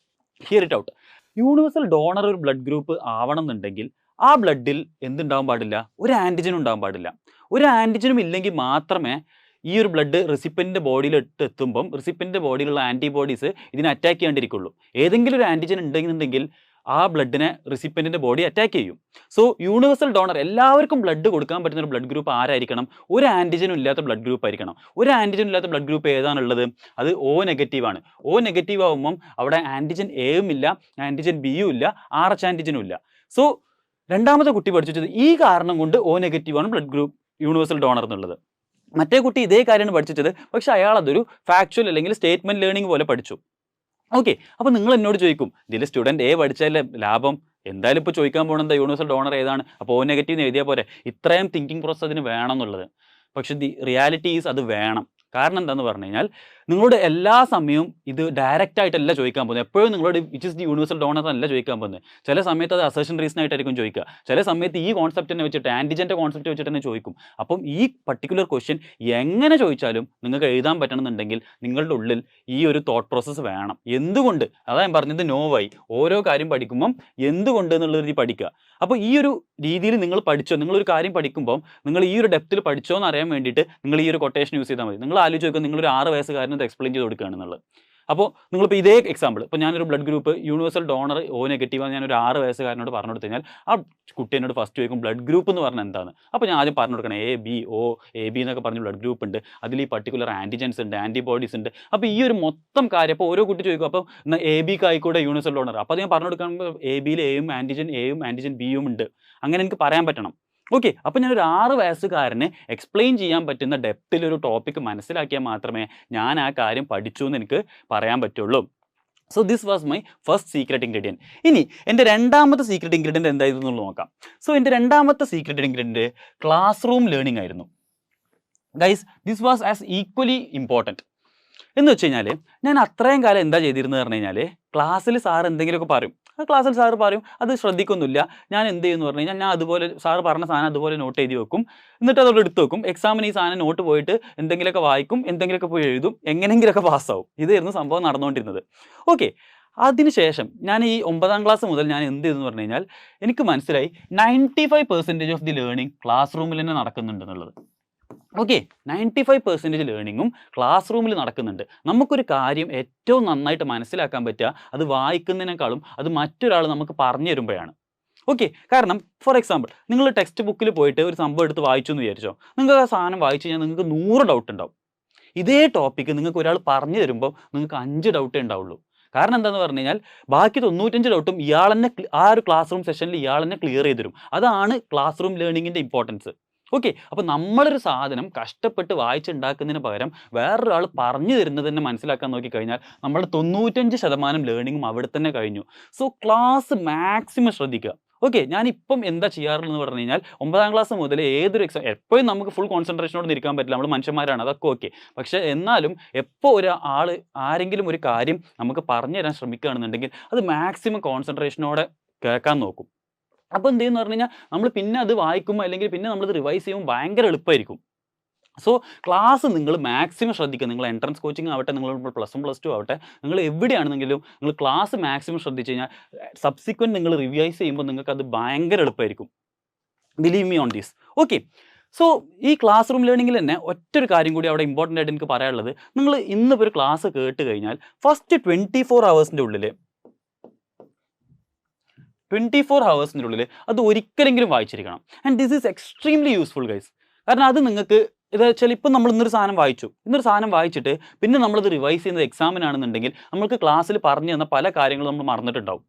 here it out. Universal donor ഒരു ബ്ലഡ് ഗ്രൂപ്പ് ആവണം എന്നുണ്ടെങ്കിൽ ആ ബ്ലഡിൽ എന്തുണ്ടാവാൻ പാടില്ല, ഒരു ആൻറ്റിജനും ഉണ്ടാവാൻ പാടില്ല. ഒരു ആൻറ്റിജനും ഇല്ലെങ്കിൽ മാത്രമേ ഈ ഒരു ബ്ലഡ് റെസിപ്പിയൻ്റെ ബോഡിയിൽ എത്തുമ്പം റെസിപ്പിയൻ്റെ ബോഡിയിലുള്ള ആൻറ്റിബോഡീസ് ഇതിനെ അറ്റാക്ക് ചെയ്യാണ്ടിരിക്കുള്ളൂ. ഏതെങ്കിലും ഒരു ആൻറ്റിജൻ ഉണ്ടെന്നുണ്ടെങ്കിൽ ആ ബ്ലഡിനെ റെസിപ്പിയൻ്റെ ബോഡി അറ്റാക്ക് ചെയ്യും. സോ യൂണിവേഴ്സൽ ഡോണർ എല്ലാവർക്കും ബ്ലഡ് കൊടുക്കാൻ പറ്റുന്ന ഒരു ബ്ലഡ് ഗ്രൂപ്പ് ആരായിരിക്കണം, ഒരു ആൻറ്റിജനും ഇല്ലാത്ത ബ്ലഡ് ഗ്രൂപ്പ് ആയിരിക്കണം. ഒരു ആൻറ്റിജനും ഇല്ലാത്ത ബ്ലഡ് ഗ്രൂപ്പ് ഏതാണുള്ളത്, അത് O നെഗറ്റീവാണ്. O നെഗറ്റീവ് ആകുമ്പം അവിടെ ആൻറ്റിജൻ എയും ഇല്ല, ആൻറ്റിജൻ ബിയും ഇല്ല, RH ആൻറ്റിജനും ഇല്ല. സോ 2ാമത്തെ കുട്ടി പഠിച്ചത് ഈ കാരണം കൊണ്ട് O നെഗറ്റീവാണ് ബ്ലഡ് ഗ്രൂപ്പ് യൂണിവേഴ്സൽ ഡോണർ എന്നുള്ളത്. മറ്റേ കുട്ടി ഇതേ കാര്യമാണ് പഠിച്ചത്, പക്ഷെ അയാൾ അതൊരു ഫാക്ച്വൽ അല്ലെങ്കിൽ സ്റ്റേറ്റ്മെന്റ് ലേണിംഗ് പോലെ പഠിച്ചു. ഓക്കെ, അപ്പോൾ നിങ്ങൾ എന്നോട് ചോദിക്കും ഇതിൽ സ്റ്റുഡൻറ്റ് A പഠിച്ചാലേ ലാഭം, എന്തായാലും ഇപ്പോൾ ചോദിക്കാൻ പോകുന്നത് യൂണിവേഴ്സൽ ഡോണർ ഏതാണ്, അപ്പോൾ O നെഗറ്റീവ് എഴുതിയാൽ പോരെ, ഇത്രയും തിങ്കിങ് പ്രോസസ് അതിന് വേണം എന്നുള്ളത്. പക്ഷെ ദി റിയാലിറ്റി ഈസ് അത് വേണം. കാരണം എന്താണെന്ന് പറഞ്ഞു കഴിഞ്ഞാൽ നിങ്ങളോട് എല്ലാ സമയവും ഇത് ഡയറക്റ്റ് ആയിട്ടല്ല ചോദിക്കാൻ പോകുന്നത്. എപ്പോഴും നിങ്ങളോട് which is the universal donor അല്ല ചോദിക്കാൻ പോകുന്നത്. ചില സമയത്ത് അത് അസേഷൻ റീസൺ ആയിട്ടായിരിക്കും ചോദിക്കുക, ചില സമയത്ത് ഈ കോൺസെപ്റ്റ് തന്നെ വെച്ചിട്ട് ആൻറ്റിജൻ്റെ കോൺസെപ്റ്റ് വെച്ചിട്ട് തന്നെ ചോദിക്കും. അപ്പം ഈ പർട്ടിക്കുലർ ക്വസ്റ്റ്യൻ എങ്ങനെ ചോദിച്ചാലും നിങ്ങൾക്ക് എഴുതാൻ പറ്റണമെന്നുണ്ടെങ്കിൽ നിങ്ങളുടെ ഉള്ളിൽ ഈ ഒരു തോട്ട് പ്രോസസ്സ് വേണം. എന്തുകൊണ്ട്, അതാ ഞാൻ പറഞ്ഞത് നോ വൈ. ഓരോ കാര്യം പഠിക്കുമ്പം എന്തുകൊണ്ട് എന്നുള്ള രീതി പഠിക്കുക. അപ്പോൾ ഈ ഒരു രീതിയിൽ നിങ്ങൾ പഠിച്ചോ, നിങ്ങളൊരു കാര്യം പഠിക്കുമ്പോൾ നിങ്ങൾ ഈ ഒരു ഡെപ്തിൽ പഠിച്ചോ എന്ന് അറിയാൻ വേണ്ടിയിട്ട് നിങ്ങൾ ഈ ഒരു കൊട്ടേഷൻ യൂസ് ചെയ്താൽ മതി. നിങ്ങൾ ആലോചിച്ച് നോക്കുക, നിങ്ങളൊരു 6 വയസ്സുകാരന് ഇത് എക്സ്പ്ലെയിൻ ചെയ്ത് കൊടുക്കുകയാണെന്നുള്ളത്. അപ്പോൾ നിങ്ങളിപ്പോൾ ഇതേ എക്സാമ്പിൾ, ഇപ്പോൾ ഞാനൊരു blood group universal donor O നെഗറ്റീവാണ് ഞാനൊരു 6 വയസ്സുകാരനോട് പറഞ്ഞു കൊടുത്തു കഴിഞ്ഞാൽ ആ കുട്ടി എന്നോട് ഫസ്റ്റ് ചോദിക്കും ബ്ലഡ് ഗ്രൂപ്പ് എന്ന് പറഞ്ഞാൽ എന്താണ്. അപ്പോൾ ഞാൻ ആദ്യം പറഞ്ഞു കൊടുക്കണം AB എന്നൊക്കെ പറഞ്ഞ് ബ്ലഡ് ഗ്രൂപ്പ് ഉണ്ട്, അതിൽ ഈ പർട്ടിക്കുലർ ആൻറ്റിജൻസ് ഉണ്ട്, ആൻറ്റിബോഡീസ് ഉണ്ട്. അപ്പോൾ ഈ ഒരു മൊത്തം കാര്യം അപ്പോൾ ഓരോ കുട്ടി ചോദിക്കും, അപ്പോൾ എന്നാൽ AB ആയിക്കൂടെ യൂണിവേഴ്സൽ ഡോണർ. അപ്പോൾ അത് ഞാൻ പറഞ്ഞു കൊടുക്കുമ്പോൾ ABയിൽ Aയും ആൻറ്റിജൻ Bയും ഉണ്ട്, അങ്ങനെ എനിക്ക് പറയാൻ പറ്റണം. ഓക്കെ, അപ്പോൾ ഞാനൊരു 6 വയസ്സുകാരന് എക്സ്പ്ലെയിൻ ചെയ്യാൻ പറ്റുന്ന ഡെപ്തിലൊരു ടോപ്പിക്ക് മനസ്സിലാക്കിയാൽ മാത്രമേ ഞാൻ ആ കാര്യം പഠിച്ചു എന്ന് എനിക്ക് പറയാൻ പറ്റുള്ളൂ. So this was my first secret ingredient. ഇനി എൻ്റെ 2ാമത്തെ സീക്രട്ട് ഇൻഗ്രീഡിയൻറ്റ് എന്തായിരുന്നു എന്നുള്ളത് നോക്കാം. സോ എൻ്റെ 2ാമത്തെ secret ingredient classroom learning ആയിരുന്നു. Guys, this was as equally important. എന്ന് വെച്ച് കഴിഞ്ഞാൽ ഞാൻ അത്രയും കാലം എന്താ ചെയ്തിരുന്നത് പറഞ്ഞു കഴിഞ്ഞാൽ ക്ലാസ്സിൽ സാർ എന്തെങ്കിലുമൊക്കെ പറയും, ക്ലാസ്സിൽ സാറ് പറയും, അത് ശ്രദ്ധിക്കൊന്നുമില്ല. ഞാൻ എന്ത് ചെയ്യുമെന്ന് പറഞ്ഞു കഴിഞ്ഞാൽ ഞാൻ അതുപോലെ സാറ് പറഞ്ഞ സാധനം അതുപോലെ നോട്ട് എഴുതി വെക്കും, എന്നിട്ട് അതോടെ എടുത്ത് വെക്കും. എക്സാമിന് ഈ സാധനം നോട്ട് പോയിട്ട് എന്തെങ്കിലുമൊക്കെ വായിക്കും, എന്തെങ്കിലുമൊക്കെ പോയി എഴുതും, എങ്ങനെയെങ്കിലുമൊക്കെ പാസ്സാവും. ഇതായിരുന്നു സംഭവം നടന്നുകൊണ്ടിരുന്നത്. ഓക്കെ, അതിനുശേഷം ഞാൻ ഈ 9ാം ക്ലാസ് മുതൽ ഞാൻ എന്ത് ചെയ്തെന്ന് പറഞ്ഞു കഴിഞ്ഞാൽ എനിക്ക് മനസ്സിലായി 95% ഓഫ് ദി ലേണിംഗ് ക്ലാസ് റൂമിൽ തന്നെ നടക്കുന്നുണ്ടെന്നുള്ളത്. ഓക്കെ, 95% ലേണിങ്ങും ക്ലാസ് റൂമിൽ നടക്കുന്നുണ്ട്. നമുക്കൊരു കാര്യം ഏറ്റവും നന്നായിട്ട് മനസ്സിലാക്കാൻ പറ്റുക അത് വായിക്കുന്നതിനേക്കാളും അത് മറ്റൊരാൾ നമുക്ക് പറഞ്ഞു തരുമ്പോഴാണ്. ഓക്കെ, കാരണം ഫോർ എക്സാമ്പിൾ നിങ്ങൾ ടെക്സ്റ്റ് ബുക്കിൽ പോയിട്ട് ഒരു സംഭവം എടുത്ത് വായിച്ചു എന്ന് വിചാരിച്ചോ, നിങ്ങൾക്ക് ആ സാധനം വായിച്ചു കഴിഞ്ഞാൽ നിങ്ങൾക്ക് 100 ഡൗട്ട് ഉണ്ടാവും. ഇതേ ടോപ്പിക്ക് നിങ്ങൾക്ക് ഒരാൾ പറഞ്ഞു തരുമ്പോൾ നിങ്ങൾക്ക് 5 ഡൗട്ടേ ഉണ്ടാവുള്ളൂ. കാരണം എന്താണെന്ന് പറഞ്ഞു കഴിഞ്ഞാൽ ബാക്കി 95 ഡൗട്ടും ഇയാൾ തന്നെ ആ ഒരു ക്ലാസ് റൂം സെഷനിൽ ഇയാൾ തന്നെ ക്ലിയർ ചെയ്ത് തരും. അതാണ് ക്ലാസ് റൂം ലേണിങ്ങിൻ്റെ ഇമ്പോർട്ടൻസ്. ഓക്കെ, അപ്പോൾ നമ്മളൊരു സാധനം കഷ്ടപ്പെട്ട് വായിച്ചുണ്ടാക്കുന്നതിന് പകരം വേറൊരാൾ പറഞ്ഞു തരുന്നത് തന്നെ മനസ്സിലാക്കാൻ നോക്കിക്കഴിഞ്ഞാൽ നമ്മുടെ 95% ലേണിങ്ങും അവിടെ തന്നെ കഴിഞ്ഞു. സോ ക്ലാസ് മാക്സിമം ശ്രദ്ധിക്കുക. ഓക്കെ, ഞാനിപ്പം എന്താ ചെയ്യാറുള്ളതെന്ന് പറഞ്ഞു കഴിഞ്ഞാൽ 9ാം ക്ലാസ് മുതൽ ഏതൊരു എക്സാം എപ്പോഴും നമുക്ക് ഫുൾ കോൺസെൻട്രേഷനോട് നിൽക്കാൻ പറ്റില്ല, നമ്മൾ മനുഷ്യന്മാരാണ്, അതൊക്കെ ഓക്കെ. പക്ഷേ എന്നാലും എപ്പോൾ ഒരാൾ ആരെങ്കിലും ഒരു കാര്യം നമുക്ക് പറഞ്ഞു തരാൻ ശ്രമിക്കുകയാണെന്നുണ്ടെങ്കിൽ അത് മാക്സിമം കോൺസെൻട്രേഷനോടെ കേൾക്കാൻ നോക്കും. അപ്പോൾ എന്ത് ചെയ്യുമെന്ന് പറഞ്ഞു കഴിഞ്ഞാൽ നമ്മൾ പിന്നെ അത് വായിക്കുമ്പോൾ അല്ലെങ്കിൽ പിന്നെ നമ്മളത് റിവൈസ് ചെയ്യുമ്പോൾ ഭയങ്കര എളുപ്പമായിരിക്കും. സോ ക്ലാസ് നിങ്ങൾ മാക്സിമം ശ്രദ്ധിക്കുക. നിങ്ങൾ എൻട്രൻസ് കോച്ചിങ് ആവട്ടെ, നിങ്ങൾ +1 +2 ആവട്ടെ, നിങ്ങൾ എവിടെയാണെന്നെങ്കിലും നിങ്ങൾ ക്ലാസ് മാക്സിമം ശ്രദ്ധിച്ചു കഴിഞ്ഞാൽ സബ്സിക്വൻറ്റ് നിങ്ങൾ റിവൈസ് ചെയ്യുമ്പോൾ നിങ്ങൾക്കത് ഭയങ്കര എളുപ്പമായിരിക്കും. Believe me on this. Okay, so ഈ ക്ലാസ് റൂം ലേണിങ്ങിൽ തന്നെ ഒറ്റൊരു കാര്യം കൂടി അവിടെ ഇമ്പോർട്ടൻ്റ് ആയിട്ട് എനിക്ക് പറയാനുള്ളത്, നിങ്ങൾ ഇന്നിപ്പോൾ ഒരു ക്ലാസ് കേട്ട് കഴിഞ്ഞാൽ ഫസ്റ്റ് 24 ഹവേഴ്സിൻ്റെ ഉള്ളിൽ 24 ഹവേഴ്സിൻ്റെ ഉള്ളിൽ അത് ഒരിക്കലെങ്കിലും വായിച്ചിരിക്കണം. And this is extremely useful guys. കാരണം അത് നിങ്ങൾക്ക് ഇത് വെച്ചാൽ ഇപ്പം നമ്മൾ ഇന്നൊരു സാധനം വായിച്ചിട്ട് പിന്നെ നമ്മളത് റിവൈസ് ചെയ്യുന്നത് എക്സാമിനാണെന്നുണ്ടെങ്കിൽ നമുക്ക് ക്ലാസ്സിൽ പറഞ്ഞു തന്ന പല കാര്യങ്ങളും നമ്മൾ മറന്നിട്ടുണ്ടാവും.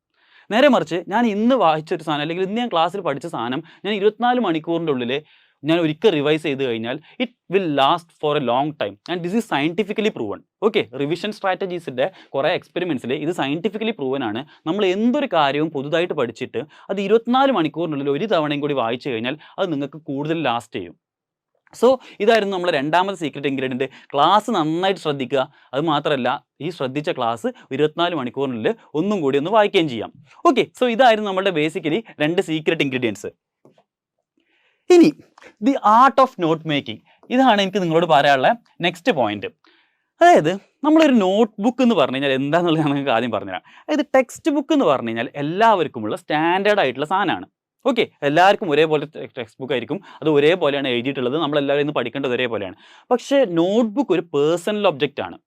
നേരെ മറിച്ച് ഞാൻ ഇന്ന് വായിച്ചൊരു സാധനം അല്ലെങ്കിൽ ഇന്ന് ഞാൻ ക്ലാസ്സിൽ പഠിച്ച സാധനം ഞാൻ 24 മണിക്കൂറിൻ്റെ ഉള്ളിൽ ഞാൻ ഒരിക്കൽ റിവൈസ് ചെയ്ത് കഴിഞ്ഞാൽ it will last for a long time. And this is scientifically proven. Okay, revision സ്ട്രാറ്റജീസിൻ്റെ കുറേ എക്സ്പെരിമെൻറ്റ്സിൽ ഇത് സയൻറ്റിഫിക്കലി പ്രൂവൻ ആണ്. നമ്മൾ എന്തൊരു കാര്യവും പുതുതായിട്ട് പഠിച്ചിട്ട് അത് 24 മണിക്കൂറിനുള്ളിൽ ഒരു തവണയും കൂടി വായിച്ചു കഴിഞ്ഞാൽ അത് നിങ്ങൾക്ക് കൂടുതൽ ലാസ്റ്റ് ചെയ്യും. സോ ഇതായിരുന്നു നമ്മുടെ രണ്ടാമത്തെ സീക്രട്ട് ഇൻഗ്രീഡിയൻറ്റ്. ക്ലാസ് നന്നായിട്ട് ശ്രദ്ധിക്കുക. അത് മാത്രമല്ല, ഈ ശ്രദ്ധിച്ച ക്ലാസ് 24 മണിക്കൂറിനുള്ളിൽ ഒന്നും കൂടി ഒന്ന് വായിക്കുകയും ചെയ്യാം. ഓക്കെ, സോ ഇതായിരുന്നു നമ്മുടെ ബേസിക്കലി 2 സീക്രട്ട് ഇൻഗ്രീഡിയൻസ്. ഇനി the art of note making, ഇതാണ് എനിക്ക് നിങ്ങളോട് പറയാനുള്ള നെക്സ്റ്റ് പോയിന്റ്. അതായത് നമ്മളൊരു നോട്ട് ബുക്ക് എന്ന് പറഞ്ഞു കഴിഞ്ഞാൽ എന്താണെന്നുള്ളത് ഞാൻ നിങ്ങൾക്ക് ആദ്യം പറഞ്ഞുതരാം. അതായത് ടെക്സ്റ്റ് ബുക്ക് എന്ന് പറഞ്ഞു കഴിഞ്ഞാൽ എല്ലാവർക്കുമുള്ള സ്റ്റാൻഡേർഡ് ആയിട്ടുള്ള സാധനമാണ്. ഓക്കെ, എല്ലാവർക്കും ഒരേപോലത്തെ ടെക്സ്റ്റ് ബുക്ക് ആയിരിക്കും, അത് ഒരേപോലെയാണ് എഴുതിയിട്ടുള്ളത്, നമ്മളെല്ലാവരും ഇന്ന് പഠിക്കേണ്ടത് ഒരേപോലെയാണ്. പക്ഷേ നോട്ട് ബുക്ക് ഒരു പേഴ്സണൽ ഒബ്ജക്റ്റ് ആണ്.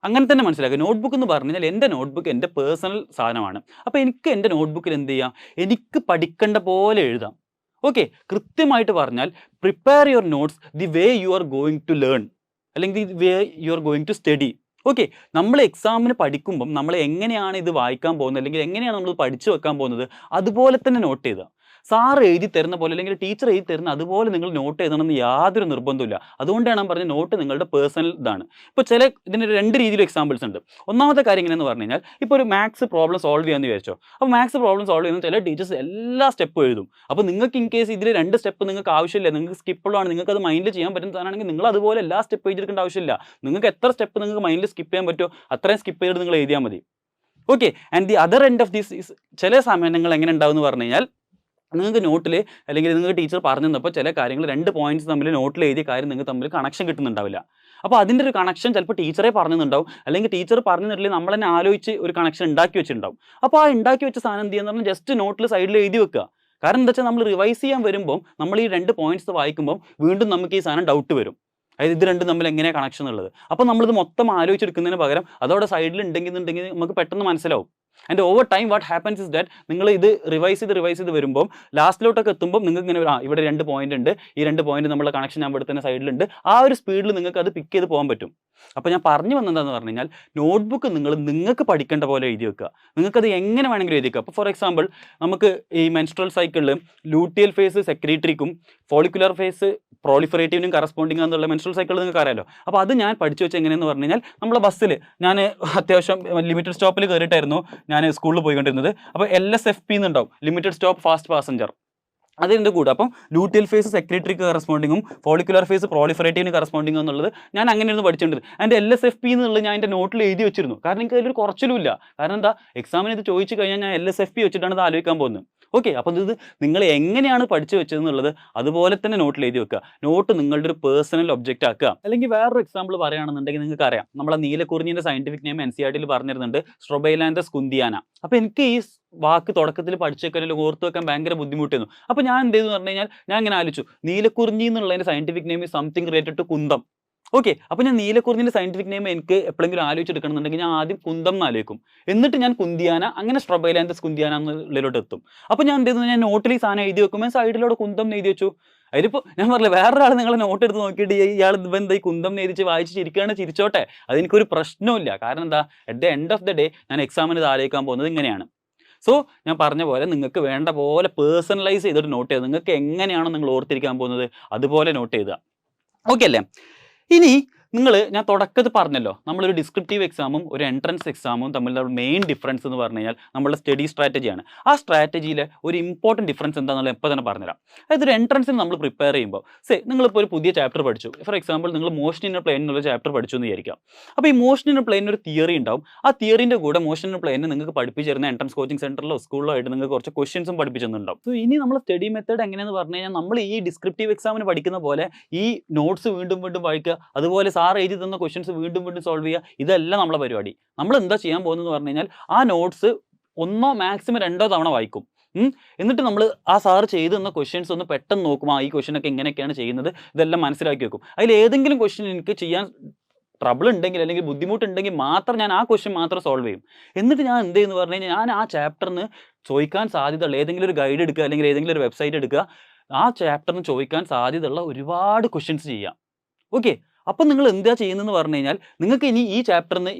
അങ്ങനെ തന്നെ മനസ്സിലാക്കുക. നോട്ട് ബുക്ക് എന്ന് പറഞ്ഞു കഴിഞ്ഞാൽ എൻ്റെ നോട്ട് ബുക്ക് എൻ്റെ പേഴ്സണൽ സാധനമാണ്. അപ്പോൾ എനിക്ക് എൻ്റെ നോട്ട് ബുക്കിൽ എന്ത് ചെയ്യാം, എനിക്ക് പഠിക്കേണ്ട പോലെ എഴുതാം. ഓക്കെ, കൃത്യമായിട്ട് പറഞ്ഞാൽ prepare your notes the way you are going to learn അല്ലെങ്കിൽ the way you are going to study. Okay, നമ്മൾ എക്സാമിന് പഠിക്കുമ്പം നമ്മൾ എങ്ങനെയാണ് ഇത് വായിക്കാൻ പോകുന്നത് അല്ലെങ്കിൽ എങ്ങനെയാണ് നമ്മൾ പഠിച്ചു വെക്കാൻ പോകുന്നത് അതുപോലെ തന്നെ നോട്ട് ചെയ്തുക. സാർ എഴുതി തരുന്ന പോലെ അല്ലെങ്കിൽ ടീച്ചർ എഴുതി തരുന്ന അതുപോലെ നിങ്ങൾ നോട്ട് എഴുതണമെന്ന് യാതൊരു നിർബന്ധമില്ല. അതുകൊണ്ടാണ് ഞാൻ പറഞ്ഞത് നോട്ട് നിങ്ങളുടെ പേഴ്സണൽ ഇതാണ്. ഇപ്പോൾ ഇതിന് 2 രീതിയിൽ എക്സാമ്പിൾസ് ഉണ്ട്. ഒന്നാമത്തെ കാര്യം എങ്ങനെയെന്ന് പറഞ്ഞു കഴിഞ്ഞാൽ, ഇപ്പോൾ ഒരു മാത്സ് പ്രോബ്ലം സോൾവ് ചെയ്യാമെന്ന് വിചാരിച്ചോ. അപ്പോൾ മാത്സ് പ്രോബ്ലം സോൾവ് ചെയ്യുന്ന ചില ടീച്ചേഴ്സ് എല്ലാ സ്റ്റെപ്പും എഴുതും. അപ്പോൾ നിങ്ങൾക്ക് ഇൻ കേസ് ഇതിൽ 2 സ്റ്റെപ്പ് നിങ്ങൾക്ക് ആവശ്യമില്ല, നിങ്ങൾക്ക് സ്കിപ്പുള്ളതാണ്, നിങ്ങൾക്ക് അത് മൈൻഡിൽ ചെയ്യാൻ പറ്റുന്ന സാധനമാണെങ്കിൽ നിങ്ങൾ അതുപോലെ എല്ലാ സ്റ്റെപ്പ് എഴുതിയെടുക്കേണ്ട ആവശ്യമില്ല. നിങ്ങൾക്ക് എത്ര സ്റ്റെപ്പ് നിങ്ങൾക്ക് മൈൻഡിൽ സ്കിപ്പ് ചെയ്യാൻ പറ്റുമോ അത്രയും സ്കിപ്പ് ചെയ്ത് നിങ്ങൾ എഴുതിയാൽ മതി. Okay, and the other end of this is ചില സമയങ്ങൾ എങ്ങനെ ഉണ്ടാവും എന്ന് പറഞ്ഞു കഴിഞ്ഞാൽ, നിങ്ങൾക്ക് നോട്ടിൽ അല്ലെങ്കിൽ നിങ്ങൾക്ക് ടീച്ചർ പറഞ്ഞു തന്നപ്പോൾ ചില കാര്യങ്ങൾ 2 പോയിന്റ്സ് തമ്മിൽ നോട്ടിൽ എഴുതിയ കാര്യം നിങ്ങൾക്ക് തമ്മിൽ കണക്ഷൻ കിട്ടുന്നുണ്ടാവില്ല. അപ്പോൾ അതിൻ്റെ ഒരു കണക്ഷൻ ചിലപ്പോൾ ടീച്ചറെ പറഞ്ഞിട്ടുണ്ടാവും, അല്ലെങ്കിൽ ടീച്ചർ പറഞ്ഞു തന്നിട്ടില്ലെങ്കിൽ നമ്മൾ തന്നെ ആലോചിച്ച് ഒരു കണക്ഷൻ ഉണ്ടാക്കി വെച്ചിട്ടുണ്ടാവും. അപ്പോൾ ആ ഉണ്ടാക്കി വെച്ച സാധനം എന്ത് ചെയ്യുക, ജസ്റ്റ് നോട്ടിൽ സൈഡിൽ എഴുതി വെക്കുക. കാരണം എന്താ വെച്ചാൽ നമ്മൾ റിവൈസ് ചെയ്യാൻ വരുമ്പോൾ നമ്മൾ ഈ 2 പോയിന്റ്സ് വായിക്കുമ്പോൾ വീണ്ടും നമുക്ക് ഈ സാധനം ഡൗട്ട് വരും. അതായത് ഇത് രണ്ടും തമ്മിൽ എങ്ങനെയാണ് കണക്ഷൻ ഉള്ളത്. അപ്പോൾ നമ്മളിത് മൊത്തം ആലോചിച്ചെടുക്കുന്നതിന് പകരം അതവിടെ സൈഡിൽ ഉണ്ടെങ്കിൽ നമുക്ക് പെട്ടെന്ന് മനസ്സിലാവും. And over time what happens is that നിങ്ങൾ ഇത് റിവൈസ് ചെയ്ത് വരുമ്പോൾ ലാസ്റ്റിലോട്ടൊക്കെ എത്തുമ്പോൾ നിങ്ങൾക്ക് ഇങ്ങനെ ഇവിടെ 2 പോയിന്റ് ഉണ്ട്, ഈ 2 പോയിന്റ് നമ്മളുടെ കണക്ഷൻ ഞാൻ ഇവിടെ തന്നെ സൈഡിലുണ്ട്, ആ ഒരു സ്പീഡിൽ നിങ്ങൾക്ക് അത് പിക്ക് ചെയ്ത് പോകാൻ പറ്റും. അപ്പോൾ ഞാൻ പറഞ്ഞു വന്നതെന്ന് പറഞ്ഞു കഴിഞ്ഞാൽ, നോട്ട്ബുക്ക് നിങ്ങൾക്ക് പഠിക്കേണ്ട പോലെ എഴുതി വെക്കുക. നിങ്ങൾക്കത് എങ്ങനെ വേണമെങ്കിലും എഴുതി വെക്കുക. അപ്പോൾ ഫോർ എക്സാമ്പിൾ നമുക്ക് ഈ മെൻസ്ട്രൽ സൈക്കിളിൽ ലൂട്ടിയൽ ഫേസ് സെക്രീറ്ററിക്കും ഫോളിക്കുലർ ഫേസ് പ്രോളിഫറേറ്റീവിനും കറസ്പോണ്ടിങ് എന്നുള്ള മെൻസ്ട്രൽ സൈക്കിൾ നിങ്ങൾക്ക് അറിയാലോ. അപ്പോൾ അത് ഞാൻ പഠിച്ചു വെച്ച് എങ്ങനെയെന്ന് പറഞ്ഞു കഴിഞ്ഞാൽ, നമ്മളെ ബസ്സിൽ ഞാൻ അത്യാവശ്യം ലിമിറ്റഡ് സ്റ്റോപ്പിൽ കയറിയിട്ടായിരുന്നു ഞാൻ സ്കൂളിൽ പോയിക്കൊണ്ടിരുന്നത്. അപ്പോൾ LSFP എന്നുണ്ടാവും, ലിമിറ്റഡ് സ്റ്റോപ്പ് ഫാസ്റ്റ് പാസഞ്ചർ, അതിൻ്റെ കൂടെ അപ്പം ലൂട്ടിയൽ ഫേസ് സെക്രട്ടറിക്ക് കറസ്പോണ്ടിങ്ങും ഫോളിക്കുലർ ഫേസ് പ്രോളിഫറേറ്റീവിന് കറസ്പോണ്ടിങ്ങും എന്നുള്ളത് ഞാൻ അങ്ങനെയായിരുന്നു പഠിച്ചിട്ടുണ്ട്. അതിൻ്റെ LSFP എന്നുള്ളത് ഞാൻ എൻ്റെ നോട്ടിൽ എഴുതി വെച്ചിരുന്നു. കാരണം എനിക്ക് അതിലൊരു കുറച്ചിലുമില്ല. കാരണം എന്താ, എക്സാമിന് ഇത് ചോദിച്ചു കഴിഞ്ഞാൽ ഞാൻ LSFP വെച്ചിട്ടാണ് ഇത് ആലോചിക്കാൻ പോകുന്നത്. ഓക്കെ, അപ്പോൾ ഇത് നിങ്ങൾ എങ്ങനെയാണ് പഠിച്ചു വെച്ചതെന്നുള്ളത് അതുപോലെ തന്നെ നോട്ടിൽ എഴുതി വെക്കുക. നോട്ട് നിങ്ങളുടെ ഒരു പേഴ്സണൽ ഒബ്ജക്റ്റ് ആക്കുക. അല്ലെങ്കിൽ വേറൊരു എക്സാമ്പിൾ പറയുകയാണെന്നുണ്ടെങ്കിൽ നിങ്ങൾക്ക് അറിയാം, നമ്മളെ നീലക്കുറിഞ്ഞിൻ്റെ സയന്റിഫിക് നെയിം NCERT പറഞ്ഞിരുന്നുണ്ട്, സ്ട്രൊബൈലാന്തസ് കുന്തിയാന. അപ്പോൾ എനിക്ക് ഈ വാക്ക് തുടക്കത്തിൽ പഠിച്ചു വെക്കാൻ അല്ലെങ്കിൽ ഓർത്ത് വെക്കാൻ ഭയങ്കര ബുദ്ധിമുട്ടായിരുന്നു. അപ്പോൾ ഞാൻ എന്ത് ചെയ്തു പറഞ്ഞു കഴിഞ്ഞാൽ, ഞാൻ ഇങ്ങനെ ആലോചിച്ചു, നീലക്കുറിഞ്ഞി എന്നുള്ളതിൻ്റെ scientific name something related to കുന്തം. ഓക്കെ, അപ്പോൾ ഞാൻ നീലക്കുറിഞ്ഞിൻ്റെ സയന്റിഫിക് നെയിം എനിക്ക് എപ്പോഴെങ്കിലും ആലോചിച്ചെടുക്കണമെന്നുണ്ടെങ്കിൽ ഞാൻ ആദ്യം കുന്തം എന്ന് ആലോചിക്കും, എന്നിട്ട് ഞാൻ കുന്തിയാന, അങ്ങനെ സ്ട്രൊബൈലാന്തസ് കുന്തിയാന എന്നുള്ളിലോട്ട് എത്തും. അപ്പോൾ ഞാൻ എന്ത് ചെയ്യുന്നു, ഞാൻ നോട്ടിൽ ഈ സാധനം എഴുതി വെക്കുമ്പോൾ സൈഡിലൂടെ കുന്തം എഴുതി വെച്ചു. അതിലിപ്പോൾ ഞാൻ പറഞ്ഞില്ല, വേറൊരാൾ നിങ്ങളെ നോട്ട് എടുത്ത് നോക്കിയിട്ട് ഇയാൾ എന്താ ഈ കുന്തം എഴുതിച്ച് വായിച്ച് ചിരിക്കുകയാണ്, ചിരിച്ചോട്ടെ, അതെനിക്കൊരു പ്രശ്നമില്ല. കാരണം എന്താ, at the end of the day ഞാൻ എക്സാമിന് ഇത് ആലോചിക്കാൻ പോകുന്നത് ഇങ്ങനെയാണ്. സോ ഞാൻ പറഞ്ഞ പോലെ നിങ്ങൾക്ക് വേണ്ട പോലെ പേഴ്സണലൈസ് ചെയ്തിട്ട് നോട്ട് ചെയ്യുക. നിങ്ങൾക്ക് എങ്ങനെയാണോ നിങ്ങൾ ഓർത്തിരിക്കാൻ പോകുന്നത് അതുപോലെ നോട്ട് ചെയ്യുക. ഓക്കെ അല്ലേ? ഇനി ഞാൻ തുടക്കത്തിൽ പറഞ്ഞല്ലോ, നമ്മളൊരു ഡിസ്ക്രിപ്റ്റീവ് എക്സാമും ഒരു എൻട്രൻസ് എക്സാമും തമ്മിലുള്ള മെയിൻ ഡിഫറൻസ് എന്ന് പറഞ്ഞു കഴിഞ്ഞാൽ നമ്മളുടെ സ്റ്റഡി സ്ട്രാറ്റജിയാണ്. ആ സ്ട്രാറ്റജിയിലെ ഒരു ഇമ്പോർട്ടൻറ്റ് ഡിഫറൻസ് എന്താണെന്നുള്ളത് എപ്പോൾ തന്നെ പറഞ്ഞുതരാം. അതായത് ഒരു എൻട്രൻസിന് നമ്മൾ പ്രിപ്പയർ ചെയ്യുമ്പോൾ നിങ്ങളിപ്പോൾ ഒരു പുതിയ ചാപ്റ്റർ പഠിച്ചു. ഫോർ എക്സാമ്പിൾ നിങ്ങൾ മോഷൻ ഇൻ എ പ്ലെയിൻ എന്നുള്ള ചാപ്റ്റർ പഠിച്ചു എന്ന് വിചാരിക്കാം. അപ്പോൾ ഈ മോഷൻ ഇൻ എ പ്ലെയിൻ ഒരു തിയറി ഉണ്ടാവും. ആ തിയറിൻ്റെ കൂടെ മോഷൻ ഇൻ എ പ്ലെയിൻ നിങ്ങൾക്ക് പഠിപ്പിച്ചു തരുന്ന എൻട്രൻസ് കോച്ചിങ് സെൻറ്ററിലോ സ്കൂളിലോ ആയിട്ട് നിങ്ങൾക്ക് കുറച്ച് ക്വസ്റ്റ്യൻസും പഠിപ്പിച്ചെന്നുണ്ടാവും. സോ ഇനി നമ്മൾ സ്റ്റഡി മെത്തേഡ് എങ്ങനെയെന്ന് പറഞ്ഞു കഴിഞ്ഞാൽ നമ്മൾ ഈ ഡിസ്ക്രിപ്റ്റീവ് എക്സാമിന് പഠിക്കുന്ന പോലെ ഈ നോട്ട്സ് വീണ്ടും വീണ്ടും വായിക്കുക, അതുപോലെ സാർ എഴുതി തന്ന ക്വസ്റ്റ്യൻസ് വീണ്ടും വീണ്ടും സോൾവ് ചെയ്യുക, ഇതല്ല നമ്മളെ പരിപാടി. നമ്മൾ എന്താ ചെയ്യാൻ പോകുന്നത് പറഞ്ഞു കഴിഞ്ഞാൽ ആ നോട്ട്സ് 1 മാക്സിമം 2 തവണ വായിക്കും. എന്നിട്ട് നമ്മൾ ആ സാർ ചെയ്തു തന്ന ക്വസ്റ്റ്യൻസ് ഒന്ന് പെട്ടെന്ന് നോക്കും. ഈ ക്വസ്റ്റ്യനൊക്കെ എങ്ങനെയൊക്കെയാണ് ചെയ്യുന്നത് ഇതെല്ലാം മനസ്സിലാക്കി വെക്കും. അതിൽ ഏതെങ്കിലും ക്വസ്റ്റ്യൻ എനിക്ക് ചെയ്യാൻ ട്രബിൾ ഉണ്ടെങ്കിൽ അല്ലെങ്കിൽ ബുദ്ധിമുട്ടുണ്ടെങ്കിൽ മാത്രം ഞാൻ ആ ക്വസ്റ്റ്യൻ മാത്രം സോൾവ് ചെയ്യും. എന്നിട്ട് ഞാൻ എന്ത് ചെയ്യുന്നു പറഞ്ഞു കഴിഞ്ഞാൽ ഞാൻ ആ ചാപ്റ്ററിന് ചോദിക്കാൻ സാധ്യതയുള്ള ഏതെങ്കിലും ഒരു ഗൈഡ് എടുക്കുക, അല്ലെങ്കിൽ ഏതെങ്കിലും ഒരു വെബ്സൈറ്റ് എടുക്കുക, ആ ചാപ്റ്ററിന് ചോദിക്കാൻ സാധ്യതയുള്ള ഒരുപാട് ക്വസ്റ്റ്യൻസ് ചെയ്യാം. ഓക്കെ, അപ്പം നിങ്ങൾ എന്താ ചെയ്യുന്നതെന്ന് പറഞ്ഞു കഴിഞ്ഞാൽ നിങ്ങൾക്ക് ഇനി ഈ ചാപ്റ്ററിന്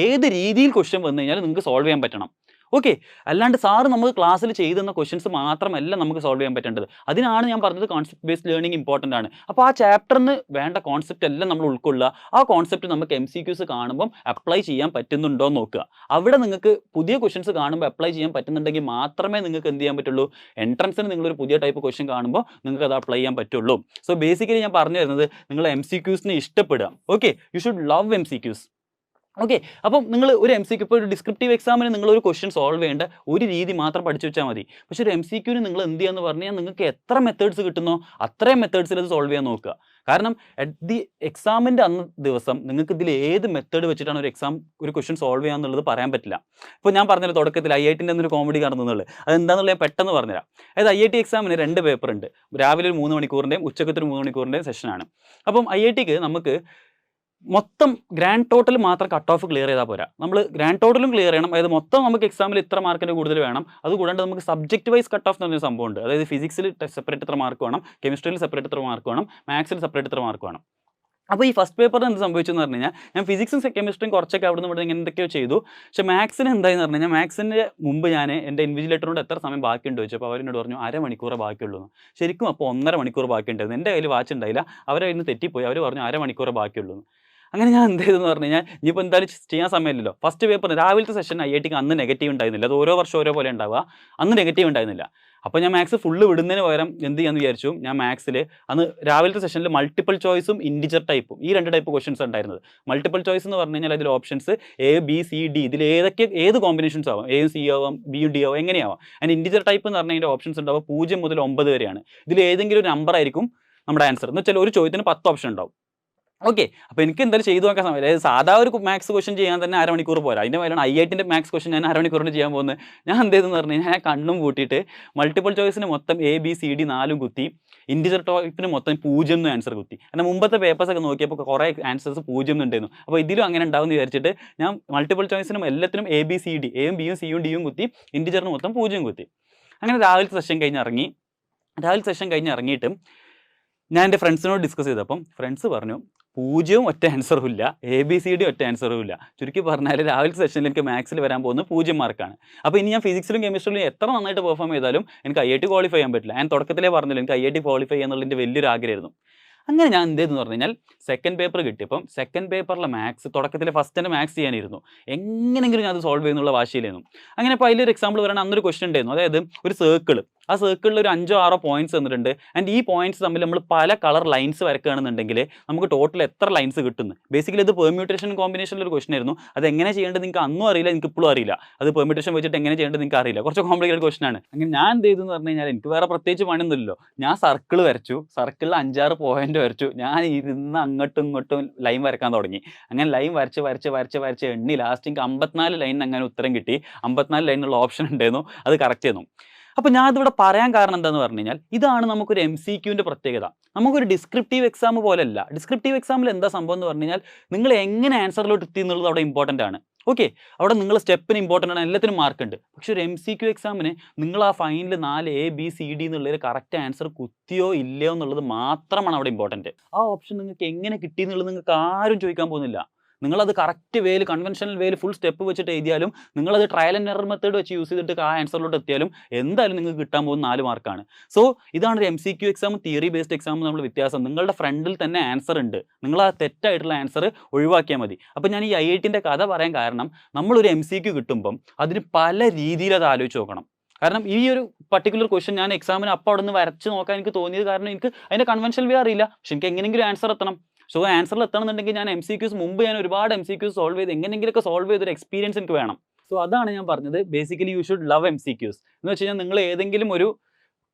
ഏത് രീതിയിൽ ക്വസ്റ്റ്യൻ വന്നു കഴിഞ്ഞാൽ നിങ്ങൾക്ക് സോൾവ് ചെയ്യാൻ പറ്റണം. ഓക്കെ, അല്ലാണ്ട് സാറ് നമുക്ക് ക്ലാസ്സിൽ ചെയ്തു തന്ന ക്വസ്റ്റ്യൻസ് മാത്രമല്ല നമുക്ക് സോൾവ് ചെയ്യാൻ പറ്റേണ്ടത്. അതിനാണ് ഞാൻ പറഞ്ഞത് കോൺസെപ്റ്റ് ബേസ്ഡ് ലേണിംഗ് ഇമ്പോർട്ടൻ്റ് ആണ്. അപ്പോൾ ആ ചാപ്റ്ററിന് വേണ്ട കോൺസെപ്റ്റ് എല്ലാം നമ്മൾ ഉൾക്കൊള്ളുക. ആ കോൺസെപ്റ്റ് നമുക്ക് MCQs കാണുമ്പം അപ്ലൈ ചെയ്യാൻ പറ്റുന്നുണ്ടോ എന്ന് നോക്കുക. അവിടെ നിങ്ങൾക്ക് പുതിയ ക്വസ്റ്റ്യൻസ് കാണുമ്പോൾ അപ്ലൈ ചെയ്യാൻ പറ്റുന്നുണ്ടെങ്കിൽ മാത്രമേ നിങ്ങൾക്ക് എന്ത് ചെയ്യാൻ പറ്റുള്ളൂ, എൻട്രൻസിന് നിങ്ങളൊരു പുതിയ ടൈപ്പ് ക്വസ്റ്റ്യൻ കാണുമ്പോൾ നിങ്ങൾക്ക് അത് അപ്ലൈ ചെയ്യാൻ പറ്റുള്ളൂ. സോ ബേസിക്കലി ഞാൻ പറഞ്ഞു തരുന്നത് നിങ്ങൾ MCQsനെ ഇഷ്ടപ്പെടുക. Okay, you should love MCQs. Okay, അപ്പം നിങ്ങൾ ഒരു MCQ ഇപ്പോൾ ഒരു ഡിസ്ക്രിപ്റ്റീവ് എക്സാമിന് നിങ്ങളൊരു ക്വസ്റ്റ്യൻ സോൾവ് ചെയ്യേണ്ട ഒരു രീതി മാത്രം പഠിച്ചു വെച്ചാൽ മതി. പക്ഷേ ഒരു MCQന് നിങ്ങൾ എന്ത് ചെയ്യാന്ന് പറഞ്ഞു കഴിഞ്ഞാൽ നിങ്ങൾക്ക് എത്ര മെത്തേഡ്സ് കിട്ടുന്നോ അത്രയും മെത്തേഡ്സിൽ അത് സോൾവ് ചെയ്യാൻ നോക്കുക. കാരണം അറ്റ് ദി എക്സാമിൻ്റെ അന്ന് ദിവസം നിങ്ങൾക്ക് ഇതിൽ ഏത് മെത്തേഡ് വെച്ചിട്ടാണ് ഒരു ക്വസ്റ്റ്യൻ സോൾവ് ചെയ്യാന്നുള്ളത് പറയാൻ പറ്റില്ല. ഇപ്പോൾ ഞാൻ പറഞ്ഞല്ലോ തുടക്കത്തിൽ IITൻ്റെ ഒരു കോമഡി കാണുന്നുള്ളത്, അതെന്താണെന്നുള്ളത് ഞാൻ പെട്ടെന്ന് പറഞ്ഞുതരാം. അതായത് IIT എക്സാമിന് 2 പേപ്പർ ഉണ്ട്. രാവിലെ ഒരു 3 മണിക്കൂറിൻ്റെയും ഉച്ചക്കത്തെ ഒരു 3 മണിക്കൂറിൻ്റെയും സെഷനാണ്. അപ്പം IITക്ക് നമുക്ക് മൊത്തം ഗ്രാൻഡ് ടോട്ടൽ മാത്രം കട്ട് ഓഫ് ക്ലിയർ ചെയ്താൽ പോരാ, നമ്മൾ ഗ്രാൻഡ് ടോട്ടലും ക്ലിയർ ചെയ്യണം. അതായത് മൊത്തം നമുക്ക് എക്സാമിൽ ഇത്ര മാർക്കിൻ്റെ കൂടുതൽ വേണം. അതുകൂടാണ്ട് നമുക്ക് സബ്ജക്റ്റ് വൈസ് കട്ട് ഓഫ് എന്ന് പറഞ്ഞൊരു സംഭവമുണ്ട്. അതായത് ഫിസിക്സിൽ സെപ്പറേറ്റ് ഇത്ര മാർക്ക് വേണം, കെമിസ്ട്രിയിൽ സെപ്പറേറ്റ് ഇത്ര മാർക്ക് വേണം, മാത്സിൽ സെപ്പറേറ്റ് ഇത്ര മാർക്ക് വേണം. അപ്പോൾ ഈ ഫസ്റ്റ് പേപ്പറിന് എന്ത് സംഭവിച്ചെന്ന് പറഞ്ഞു കഴിഞ്ഞാൽ ഞാൻ ഫിസിക്സും കെമിസ്ട്രിയും കുറച്ചൊക്കെ അവിടെ നിന്ന് ഇങ്ങനെ എന്തൊക്കെയോ ചെയ്തു. പക്ഷേ മാത്സിന് എന്തായെന്ന് പറഞ്ഞു കഴിഞ്ഞാൽ മാത്സിൻ്റെ മുമ്പ് ഞാൻ എൻ്റെ ഇൻവിജിലേറ്ററിനോട് എത്ര സമയം ബാക്കിയുണ്ട് ചോദിച്ചു. അപ്പോൾ അവരോട് പറഞ്ഞു 1/2 മണിക്കൂറേ ബാക്കിയുള്ളൂ. ശരിക്കും അപ്പോൾ 1.5 മണിക്കൂർ ബാക്കിയുണ്ടായിരുന്നു. എൻ്റെ കയ്യിൽ വാച്ച് ഉണ്ടായില്ല, അവരെ കയ്യിൽ നിന്ന് തെറ്റിപ്പോയി. അവർ പറഞ്ഞു 1/2 മണിക്കൂറേ ബാക്കിയുള്ളൂ. അങ്ങനെ ഞാൻ എന്ത് ചെയ്തെന്ന് പറഞ്ഞു കഴിഞ്ഞാൽ ഇനിയിപ്പോൾ എന്തായാലും ചെയ്യാൻ സമയമില്ലല്ലോ. ഫസ്റ്റ് പേപ്പറിന് രാവിലത്തെ സെഷൻ IITക്ക് അന്ന് നെഗറ്റീവ് ഉണ്ടായിരുന്നില്ല. അത് ഓരോ വർഷം ഓരോ പോലെ ഉണ്ടാവുക. അന്ന് നെഗറ്റീവ് ഉണ്ടായിരുന്നില്ല. അപ്പോൾ ഞാൻ മാത്സ് ഫുള്ള് വിടുന്നതിന് പകരം എന്ത് ചെയ്യാമെന്ന് വിചാരിച്ചു, ഞാൻ മാത്സിൽ അന്ന് രാവിലത്തെ സെഷനിൽ മൾട്ടിപ്പിൾ ചോയ്സും ഇൻഡിജർ ടൈപ്പും ഈ 2 ടൈപ്പ് ക്വസ്റ്റൻസ് ഉണ്ടായിരുന്നത്. മൾട്ടിപ്പിൾ ചോയ്സ് എന്ന് പറഞ്ഞു കഴിഞ്ഞാൽ അതിൽ ഓപ്ഷൻസ് ABCD ഇതിൽ ഏത് കോമ്പിനേഷൻസ് ആവാം, Aയും C ആവാം, Bയും D ആവാം, എങ്ങനെയാവാം. അതിന് ഇൻഡിജർ ടൈപ്പ് എന്ന് പറഞ്ഞു കഴിഞ്ഞാൽ ഓപ്ഷൻസ് ഉണ്ടാവുക 0 മുതൽ 9 വരെയാണ്. ഇതിൽ ഏതെങ്കിലും ഒരു നമ്പർ ആയിരിക്കും നമ്മുടെ ആൻസർ. എന്ന് വെച്ചാൽ ഒരു ചോദ്യത്തിന് 10 ഓപ്ഷൻ ഉണ്ടാവും. ഓക്കെ, അപ്പോൾ എനിക്ക് എന്തായാലും ചെയ്തു നോക്കാൻ സമയം. അതായത് സാധാ ഒരു മാത്സ് ക്വസ്റ്റൻ ചെയ്യാൻ തന്നെ 1/2 മണിക്കൂർ പോരാ. അതിൻ്റെ മേലാണ് IITൻ്റെ മാത്സ് ക്വസ്റ്റൻ ഞാൻ 1/2 മണിക്കൂറിന് ചെയ്യാൻ പോകുന്നത്. ഞാൻ എന്ത് ചെയ്തെന്ന് പറഞ്ഞു കഴിഞ്ഞാൽ ഞാൻ കണ്ണും കൂട്ടിയിട്ട് മൾട്ടിപ്പിൾ ചോയ്സിന് മൊത്തം ABCD 4 കുത്തി, ഇൻഡിജർ ടൈപ്പിന് മൊത്തം 0 എന്ന് ആൻസർ കുത്തി. എന്നാൽ മുമ്പത്തെ പേപ്പേഴ്സൊക്കെ നോക്കിയപ്പോൾ കുറേ ആൻസേഴ്സ് 0 ഉണ്ടായിരുന്നു. അപ്പോൾ ഇതിലും അങ്ങനെ ഉണ്ടാവുമെന്ന് വിചാരിച്ചിട്ട് ഞാൻ മൾട്ടിപ്പിൾ ചോയ്സിനും എല്ലാത്തിനും ABCD Aയും Bയും Cയും Dയും കുത്തി, ഇൻഡിജറിന് മൊത്തം 0 കുത്തി. അങ്ങനെ രാവിലത്തെ സെഷൻ കഴിഞ്ഞ് ഇറങ്ങിയിട്ട് ഞാൻ എൻ്റെ ഫ്രണ്ട്സിനോട് ഡിസ്കസ് ചെയ്തപ്പം ഫ്രണ്ട്സ് പറഞ്ഞു 0 ഒറ്റ ആൻസറും ഇല്ല, ABCD ഒറ്റ ആൻസറും ഇല്ല. ചുരുക്കി പറഞ്ഞാൽ രാവിലത്തെ സെഷനിൽ എനിക്ക് മാത്സിൽ വരാൻ പോകുന്നത് 0 മാർക്കാണ്. അപ്പോൾ ഇനി ഞാൻ ഫിസിക്സിലും കെമിസ്ട്രിയിലും എത്ര നന്നായിട്ട് പെർഫോം ചെയ്താലും എനിക്ക് IIT ക്വാളിഫൈ ചെയ്യാൻ പറ്റില്ല. ഞാൻ തുടക്കത്തിലേ പറഞ്ഞല്ലോ എനിക്ക് IIT ക്വാളിഫൈ ചെയ്യാന്നുള്ളതിൻ്റെ വലിയൊരു ആഗ്രഹമായിരുന്നു. അങ്ങനെ ഞാൻ എന്ത് ചെയ്തെന്ന് പറഞ്ഞു കഴിഞ്ഞാൽ സെക്കൻഡ് പേപ്പർ കിട്ടിയപ്പം സെക്കൻഡ് പേപ്പറിലെ മാത്സ് തുടക്കത്തിൽ ഫസ്റ്റ് തന്നെ മാത്സ് ചെയ്യാനിരുന്നു. എങ്ങനെയെങ്കിലും ഞാൻ അത് സോൾവ് ചെയ്യുന്നുള്ള വാശിയിലായിരുന്നു. അങ്ങനെ ഇപ്പോൾ അതിലൊരു എക്സാമ്പിൾ പറയുകയാണെങ്കിൽ അന്നൊരു ക്വസ്റ്റൻ ഉണ്ടായിരുന്നു. അതായത് ഒരു സർക്കിൾ, ആ സർക്കിളിൽ ഒരു 5-6 പോയിന്റ്സ് തന്നിട്ടുണ്ട്. ആൻഡ് ഈ പോയിന്റ്സ് തമ്മിൽ നമ്മൾ പല കളർ ലൈൻസ് വരക്കുകയാണെന്നുണ്ടെങ്കിൽ നമുക്ക് ടോട്ടൽ എത്ര ലൈൻസ് കിട്ടുന്നു. ബേസിക്കലി ഇത് പെർമ്യൂട്ടേഷൻ കോമ്പിനേഷനിൽ ഒരു ക്വസ്റ്റൻ ആയിരുന്നു. അത് എങ്ങനെ ചെയ്യേണ്ടത് നിങ്ങൾക്ക് അന്നും അറിയില്ല, എനിക്ക് ഇപ്പോഴും അറിയില്ല. അത് പെർമ്യൂട്ടേഷൻ വെച്ചിട്ട് എങ്ങനെ ചെയ്യേണ്ടത് നിങ്ങൾക്ക് അറിയില്ല. കുറച്ച് കോംപ്ലിക്കേറ്റഡ് ക്വസ്റ്റൻ ആണ്. അങ്ങനെ ഞാൻ എന്ത് ചെയ്തു എന്ന് പറഞ്ഞു കഴിഞ്ഞാൽ എനിക്ക് വേറെ പ്രത്യേകിച്ച് പണിയൊന്നുമില്ലല്ലോ. ഞാൻ സർക്കിൾ വരച്ചു, സർക്കിളിൽ 5-6 പോയിന്റ് വരച്ചു. ഞാൻ ഇരുന്ന് അങ്ങോട്ടും ഇങ്ങോട്ടും ലൈൻ വരക്കാൻ തുടങ്ങി. അങ്ങനെ ലൈൻ വരച്ച് എണ്ണി ലാസ്റ്റ് എനിക്ക് 54 ലൈനിന് അങ്ങനെ ഉത്തരം കിട്ടി. 54 ലൈനുള്ള ഓപ്ഷൻ ഉണ്ടായിരുന്നു, അത് കറക്റ്റ് ചെയ്യുന്നു. അപ്പോൾ ഞാൻ ഇതിവിടെ പറയാൻ കാരണം എന്താണെന്ന് പറഞ്ഞു കഴിഞ്ഞാൽ ഇതാണ് നമുക്കൊരു MCQൻ്റെ പ്രത്യേകത. നമുക്കൊരു ഡിസ്ക്രിപ്റ്റീവ് എക്സാം പോലെയല്ല. ഡിസ്ക്രിപ്റ്റീവ് എക്സാമിൽ എന്താ സംഭവം എന്ന് പറഞ്ഞു കഴിഞ്ഞാൽ നിങ്ങൾ എങ്ങനെ ആൻസറിലോട്ട് എത്തി എന്നുള്ളത് അവിടെ ഇമ്പോർട്ടൻ്റ് ആണ്. ഓക്കെ, അവിടെ നിങ്ങൾ സ്റ്റെപ്പിന് ഇമ്പോർട്ടൻ്റ് ആണ്, എല്ലാത്തിനും മാർക്കുണ്ട്. പക്ഷേ ഒരു MCQ എക്സാമിന് നിങ്ങൾ ആ ഫൈനൽ 4 ABCD എന്നുള്ളതിൽ കറക്റ്റ് ആൻസർ കുത്തിയോ ഇല്ലയോ എന്നുള്ളത് മാത്രമാണ് അവിടെ ഇമ്പോർട്ടൻറ്റ്. ആ ഓപ്ഷൻ നിങ്ങൾക്ക് എങ്ങനെ കിട്ടി എന്നുള്ളത് നിങ്ങൾക്ക് ആരും ചോദിക്കാൻ പോകുന്നില്ല. നിങ്ങളത് കറക്റ്റ് വേയിൽ കൺവെൻഷണൽ വേയിൽ ഫുൾ സ്റ്റെപ്പ് വെച്ചിട്ട് എഴുതിയാലും നിങ്ങളത് ട്രയൽ ആൻഡ് എറർ മെത്തേഡ് വെച്ച് യൂസ് ചെയ്തിട്ട് ആ ആൻസറിലോട്ട് എത്തിയാലും എന്തായാലും നിങ്ങൾക്ക് കിട്ടാൻ പോകുന്ന 4 മാർക്കാണ്. സോ ഇതാണ് ഒരു MCQ exam theory based exam നമ്മൾ വ്യത്യാസം. നിങ്ങളുടെ ഫ്രണ്ടിൽ തന്നെ ആൻസർ ഉണ്ട്, നിങ്ങൾ ആ തെറ്റായിട്ടുള്ള ആൻസർ ഒഴിവാക്കിയാൽ മതി. അപ്പോൾ ഞാൻ ഈ IITൻ്റെ കഥ പറയാൻ കാരണം നമ്മളൊരു MCQ കിട്ടുമ്പം അതിന് പല രീതിയിൽ അത് ആലോചിച്ച് നോക്കണം. കാരണം ഈ ഒരു പർട്ടിക്കുലർ ക്വസ്റ്റ്യൻ ഞാൻ എക്സാമിന് അപ്പോൾ അവിടെ നിന്ന് വരച്ച് നോക്കാൻ എനിക്ക് തോന്നിയത് കാരണം എനിക്ക് അതിൻ്റെ കൺവെൻഷണൽ വേ അറിയില്ല, പക്ഷെ എനിക്ക് എങ്ങനെയെങ്കിലും ആൻസർ എത്തണം. സോ ആൻസറിൽ എത്തണമെന്നുണ്ടെങ്കിൽ ഞാൻ MCQs മുമ്പ് ഞാൻ ഒരുപാട് MCQs സോൾവ് ചെയ്ത് എങ്ങനെയെങ്കിലുമൊക്കെ സോൾവ് ചെയ്തൊരു എക്സ്പീരിയൻസ് എനിക്ക് വേണം. സോ അതാണ് ഞാൻ പറഞ്ഞത്, basically U should love MCQs എന്ന് വെച്ച് കഴിഞ്ഞാൽ നിങ്ങൾ ഏതെങ്കിലും ഒരു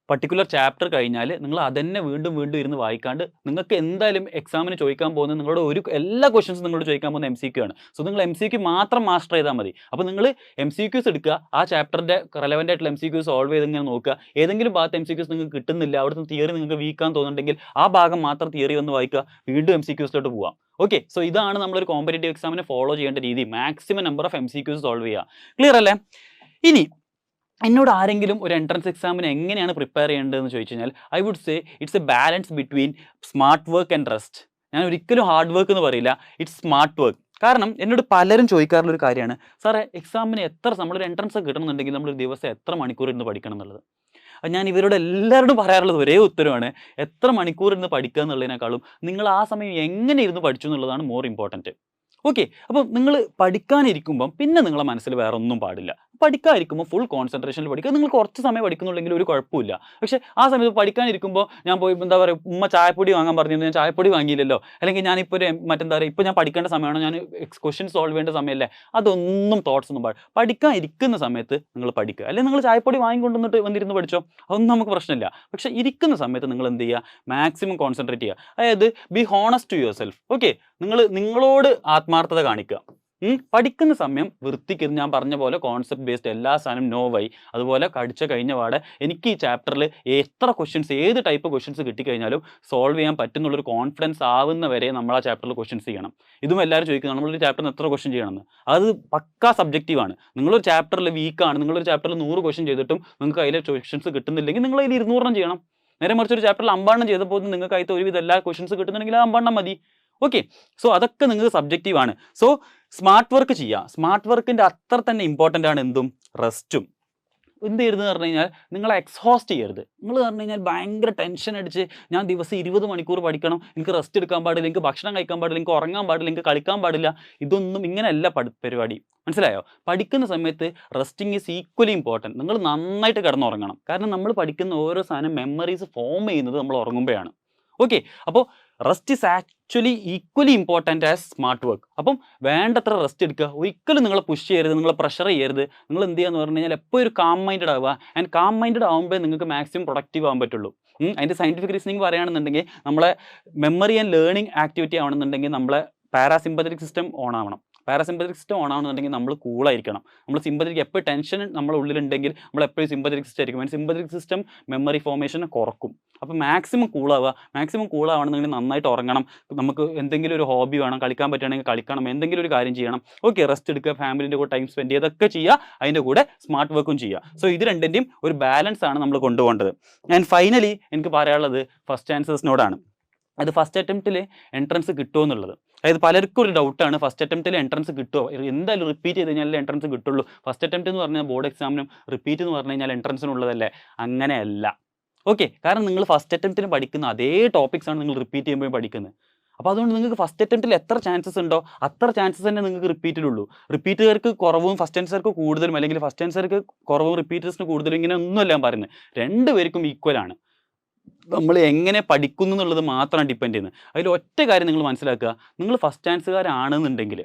പർട്ടിക്കുലർ ചാപ്റ്റർ കഴിഞ്ഞാൽ നിങ്ങൾ അതന്നെ വീണ്ടും വീണ്ടും ഇരുന്ന് വായിക്കാണ്ട് നിങ്ങൾക്ക് എന്തായാലും എക്സാമിന് ചോദിക്കാൻ പോകുന്നത് നിങ്ങളുടെ എല്ലാ ക്വസ്റ്റ്യൻസും നിങ്ങളോട് ചോദിക്കാൻ പോകുന്ന MCQ ആണ്. സോ നിങ്ങൾ MCQ മാത്രം മാസ്റ്റർ ചെയ്താൽ മതി. അപ്പോൾ നിങ്ങൾ MCQs എടുക്കുക, ആ ചാപ്റ്ററിൻ്റെ റെലവൻ്റ് ആയിട്ടുള്ള MCQs സോൾവ് ചെയ്ത് ഇങ്ങനെ നോക്കുക. ഏതെങ്കിലും ഭാഗത്ത് MCQs നിങ്ങൾക്ക് കിട്ടുന്നില്ല, അവിടുത്തെ തിയറി നിങ്ങൾക്ക് വീക്കാന്ന് തോന്നുന്നുണ്ടെങ്കിൽ ആ ഭാഗം മാത്രം തിയറി ഒന്ന് വായിക്കുക, വീണ്ടും MCQസിലോട്ട് പോവാം. ഓക്കെ, സോ ഇതാണ് നമ്മളൊരു കോമ്പറ്റേറ്റീവ് എക്സാമിന് ഫോളോ ചെയ്യേണ്ട രീതി. Maximum number of MCQs solve ചെയ്യുക. ക്ലിയർ അല്ലേ? ഇനി എന്നോട് ആരെങ്കിലും ഒരു എൻട്രൻസ് എക്സാമിന് എങ്ങനെയാണ് പ്രിപ്പയർ ചെയ്യേണ്ടതെന്ന് ചോദിച്ചു കഴിഞ്ഞാൽ I would say it's a balance between smart work and rest. ഞാൻ ഒരിക്കലും ഹാർഡ് വർക്ക് എന്ന് പറയില്ല, ഇറ്റ്സ് സ്മാർട്ട് വർക്ക്. കാരണം എന്നോട് പലരും ചോദിക്കാറുള്ളൊരു കാര്യമാണ്, സാറേ എക്സാമിന് നമ്മളൊരു എൻട്രൻസ് കിട്ടണമെന്നുണ്ടെങ്കിൽ നമ്മളൊരു ദിവസം എത്ര മണിക്കൂർ ഇരുന്ന് പഠിക്കണം എന്നുള്ളത്. ഞാൻ ഇവരോട് എല്ലാവരോടും പറയാറുള്ളത് ഒരേ ഉത്തരവാണ്, എത്ര മണിക്കൂർ ഇരുന്ന് പഠിക്കുക എന്നുള്ളതിനേക്കാളും നിങ്ങൾ ആ സമയം എങ്ങനെ ഇരുന്ന് പഠിച്ചു എന്നുള്ളതാണ് മോർ ഇമ്പോർട്ടൻറ്റ്. ഓക്കെ, അപ്പം നിങ്ങൾ പഠിക്കാനിരിക്കുമ്പം പിന്നെ നിങ്ങളെ മനസ്സിൽ വേറെ ഒന്നും പാടില്ല. പഠിക്കാതിരിക്കുമ്പോൾ ഫുൾ കോൺസെൻട്രേഷനിൽ പഠിക്കുക. നിങ്ങൾ കുറച്ച് സമയം പഠിക്കുന്നുണ്ടെങ്കിൽ ഒരു കുഴപ്പമില്ല. പക്ഷേ ആ സമയത്ത് പഠിക്കാനിരിക്കുമ്പോൾ ഞാൻ പോയി എന്താ പറയുക, ഉമ്മ ചായപ്പൊടി വാങ്ങാൻ പറഞ്ഞിരുന്നു, ഞാൻ ചായപ്പൊടി വാങ്ങിയില്ലല്ലോ, അല്ലെങ്കിൽ ഞാനിപ്പോൾ ഒരു മറ്റെന്താ പറയുക, ഇപ്പോൾ ഞാൻ പഠിക്കേണ്ട സമയമാണോ, ഞാൻ ക്വസ്റ്റ്യൻ സോൾവ് ചെയ്യേണ്ട സമയമല്ലേ, അതൊന്നും തോട്ട്സ് ഒന്നും പാടില്ല. പഠിക്കാൻ ഇരിക്കുന്ന സമയത്ത് നിങ്ങൾ പഠിക്കുക. അല്ലെങ്കിൽ നിങ്ങൾ ചായപ്പൊടി വാങ്ങിക്കൊണ്ടുവന്നിട്ട് വന്നിരുന്ന് പഠിച്ചോ, അതൊന്നും നമുക്ക് പ്രശ്നമില്ല. പക്ഷേ ഇരിക്കുന്ന സമയത്ത് നിങ്ങൾ എന്ത് ചെയ്യുക, മാക്സിമം കോൺസെൻട്രേറ്റ് ചെയ്യുക. അതായത് be honest to yourself. Okay, നിങ്ങളോട് ആത്മാർത്ഥത കാണിക്കുക. പഠിക്കുന്ന സമയം വൃത്തിക്ക് ഞാൻ പറഞ്ഞ പോലെ കോൺസെപ്റ്റ് ബേസ്ഡ് എല്ലാ സാധനം നോ വൈ, അതുപോലെ കഴിഞ്ഞ പാടെ എനിക്ക് ഈ ചാപ്റ്ററിൽ എത്ര ക്വസ്റ്റ്യൻസ് ഏത് ടൈപ്പ് ക്വസ്റ്റ്യൻസ് കിട്ടിക്കഴിഞ്ഞാലും സോൾവ് ചെയ്യാൻ പറ്റുന്നുള്ളൊരു കോൺഫിഡൻസ് ആവുന്ന വരെ നമ്മൾ ആ ചാപ്റ്ററിൽ ക്വസ്റ്റ്യൻസ് ചെയ്യണം. ഇതും എല്ലാവരും ചോദിക്കുന്നത് നമ്മളൊരു ചാപ്റ്ററിന് എത്ര ക്വസ്റ്റ്യൻ ചെയ്യണമെന്ന്. അത് പക്കാ സബ്ജക്റ്റീവാണ്. നിങ്ങളൊരു ചാപ്റ്ററിൽ വീക്കാണ്, നിങ്ങളൊരു ചാപ്റ്ററിൽ 100 ക്വസ്റ്റ്യൻ ചെയ്തിട്ടും നിങ്ങൾക്ക് അതിലെ ക്വസ്റ്റ്യൻസ് കിട്ടുന്നില്ലെങ്കിൽ നിങ്ങൾ അതിൽ 200 ചെയ്യണം. നേരെ മറിച്ച് ഒരു ചാപ്റ്ററിൽ 50 ചെയ്തപ്പോൾ നിങ്ങൾക്ക് അതിൽ ഒരുവിധം എല്ലാ ക്വസ്റ്റ്യൻസ് കിട്ടുന്നുണ്ടെങ്കിൽ ആ 50 മതി. ഓക്കെ, സോ അതൊക്കെ നിങ്ങൾക്ക് സബ്ജക്റ്റീവാണ്. സോ സ്മാർട്ട് വർക്ക് ചെയ്യുക. സ്മാർട്ട് വർക്കിൻ്റെ അത്ര തന്നെ ഇമ്പോർട്ടൻ്റ് ആണ് എന്തും റെസ്റ്റും. എന്ത് ചെയ്യരുതെന്ന് പറഞ്ഞു കഴിഞ്ഞാൽ നിങ്ങളെ എക്സോസ്റ്റ് ചെയ്യരുത്. നിങ്ങൾ പറഞ്ഞു കഴിഞ്ഞാൽ ഭയങ്കര ടെൻഷൻ അടിച്ച് ഞാൻ ദിവസം 20 മണിക്കൂർ പഠിക്കണം, എനിക്ക് റെസ്റ്റ് എടുക്കാൻ പാടില്ല, എനിക്ക് ഭക്ഷണം കഴിക്കാൻ പാടില്ല, എനിക്ക് ഉറങ്ങാൻ പാടില്ല, എനിക്ക് കളിക്കാൻ പാടില്ല, ഇതൊന്നും ഇങ്ങനെയല്ല പരിപാടി. മനസ്സിലായോ? പഠിക്കുന്ന സമയത്ത് റെസ്റ്റിംഗ് ഈസ് ഈക്വലി ഇമ്പോർട്ടൻറ്റ്. നിങ്ങൾ നന്നായിട്ട് കിടന്നുറങ്ങണം. കാരണം നമ്മൾ പഠിക്കുന്ന ഓരോ സാധനം മെമ്മറീസ് ഫോം ചെയ്യുന്നത് നമ്മൾ ഉറങ്ങുമ്പോഴാണ്. ഓക്കെ, അപ്പോൾ rest is actually equally important as smart work. അപ്പം വേണ്ടത്ര റെസ്റ്റ് എടുക്കുക. ഒരിക്കലും നിങ്ങളെ പുഷ് ചെയ്യരുത്, നിങ്ങളെ പ്രഷർ ചെയ്യരുത്. നിങ്ങൾ എന്ത് ചെയ്യുക എന്ന് പറഞ്ഞു കഴിഞ്ഞാൽ എപ്പോൾ ഒരു കാം മൈൻഡഡ് ആവുക. ആൻഡ് കാം മൈൻഡഡ് ആകുമ്പോൾ നിങ്ങൾക്ക് മാക്സിമം പ്രൊഡക്റ്റീവ് ആകാൻ പറ്റുള്ളൂ. അതിൻ്റെ സയൻറ്റിഫിക് റീസണിങ് പറയുകയാണെന്നുണ്ടെങ്കിൽ നമ്മളെ മെമ്മറി ആൻഡ് ലേണിംഗ് ആക്ടിവിറ്റി ആവണമെന്നുണ്ടെങ്കിൽ നമ്മളെ പാരാസിമ്പത്തറ്റിക് സിസ്റ്റം ഓൺ ആവണം. പാരാസിമ്പത്തറ്റിക് സിസ്റ്റം ഓൺ ആവണമെന്നുണ്ടെങ്കിൽ നമ്മൾ കൂളായിരിക്കണം. നമ്മൾ സിമ്പത്തറ്റിക് എപ്പോൾ ടെൻഷൻ നമ്മുടെ ഉള്ളിലുണ്ടെങ്കിൽ നമ്മൾ എപ്പോഴും സിമ്പത്തറ്റിക് സിസ്റ്റം ആയിരിക്കും. അതിന് സിമ്പത്തറ്റിക് സിസ്റ്റം മെമ്മറി ഫോർമേഷനെ കുറക്കും. അപ്പോൾ മാക്സിമം കൂളാവുക. മാക്സിമം കൂളാവണമെന്നുണ്ടെങ്കിൽ നന്നായിട്ട് ഉറങ്ങണം. നമുക്ക് എന്തെങ്കിലും ഒരു ഹോബി വേണം, കളിക്കാൻ പറ്റുകയാണെങ്കിൽ കളിക്കണം, എന്തെങ്കിലും ഒരു കാര്യം ചെയ്യണം. ഓക്കെ, റെസ്റ്റ് എടുക്കുക, ഫാമിലിൻ്റെ കൂടെ ടൈം സ്പെൻഡ് ചെയ്യുക, അതൊക്കെ ചെയ്യുക. അതിൻ്റെ കൂടെ സ്മാർട്ട് വർക്കും ചെയ്യുക. സോ ഇത് രണ്ടിൻ്റെയും ഒരു ബാലൻസ് ആണ് നമ്മൾ കൊണ്ടുപോകേണ്ടത്. ആൻഡ് ഫൈനലി എനിക്ക് പറയാനുള്ളത് ഫസ്റ്റ് ആൻസേഴ്സിനോടാണ്. അത് ഫസ്റ്റ് അറ്റംപ്റ്റിൽ എൻട്രൻസ് കിട്ടുമോ എന്നുള്ളത്. അതായത് പലർക്കും ഒരു ഡൗട്ടാണ്, ഫസ്റ്റ് അറ്റംപ്റ്റിൽ എൻട്രൻസ് കിട്ടുമോ, എന്തായാലും റിപ്പീറ്റ് ചെയ്ത് കഴിഞ്ഞാൽ എൻട്രൻസ് കിട്ടുള്ളൂ. ഫസ്റ്റ് അറ്റംപ്റ്റ് എന്ന് പറഞ്ഞാൽ ബോർഡ് എക്സാമിനും റിപ്പീറ്റ് എന്ന് പറഞ്ഞു കഴിഞ്ഞാൽ എൻട്രൻസിനുള്ളതല്ലേ. അങ്ങനെയല്ല. ഓക്കെ, കാരണം നിങ്ങൾ ഫസ്റ്റ് അറ്റംപ്റ്റിന് പഠിക്കുന്ന അതേ ടോപ്പിക്സ് ആണ് നിങ്ങൾ റിപ്പീറ്റ് ചെയ്യുമ്പോൾ പഠിക്കുന്നത്. അപ്പോൾ അതുകൊണ്ട് നിങ്ങൾക്ക് ഫസ്റ്റ് അറ്റംപ്റ്റിൽ എത്ര ചാൻസസ് ഉണ്ടോ അത്ര ചാൻസസ് തന്നെ നിങ്ങൾക്ക് റിപ്പീറ്റിലുള്ളൂ. റിപ്പീറ്റുകാർക്ക് കുറവും ഫസ്റ്റ് ആൻസർക്ക് കൂടുതലും, അല്ലെങ്കിൽ ഫസ്റ്റ് ആൻസർക്ക് കുറവും റിപ്പീറ്റേഴ്സിന് കൂടുതലും, ഇങ്ങനെ ഒന്നുമല്ല ഞാൻ പറയുന്നത്. രണ്ടുപേർക്കും ഈക്വലാണ്. നമ്മൾ എങ്ങനെ പഠിക്കുന്നു എന്നുള്ളത് മാത്രമാണ് ഡിപ്പെൻഡ് ചെയ്യുന്നത്. അതിൽ ഒറ്റ കാര്യം നിങ്ങൾ മനസ്സിലാക്കുക, നിങ്ങൾ ഫസ്റ്റ് ചാൻസുകാരാണെന്നുണ്ടെങ്കിൽ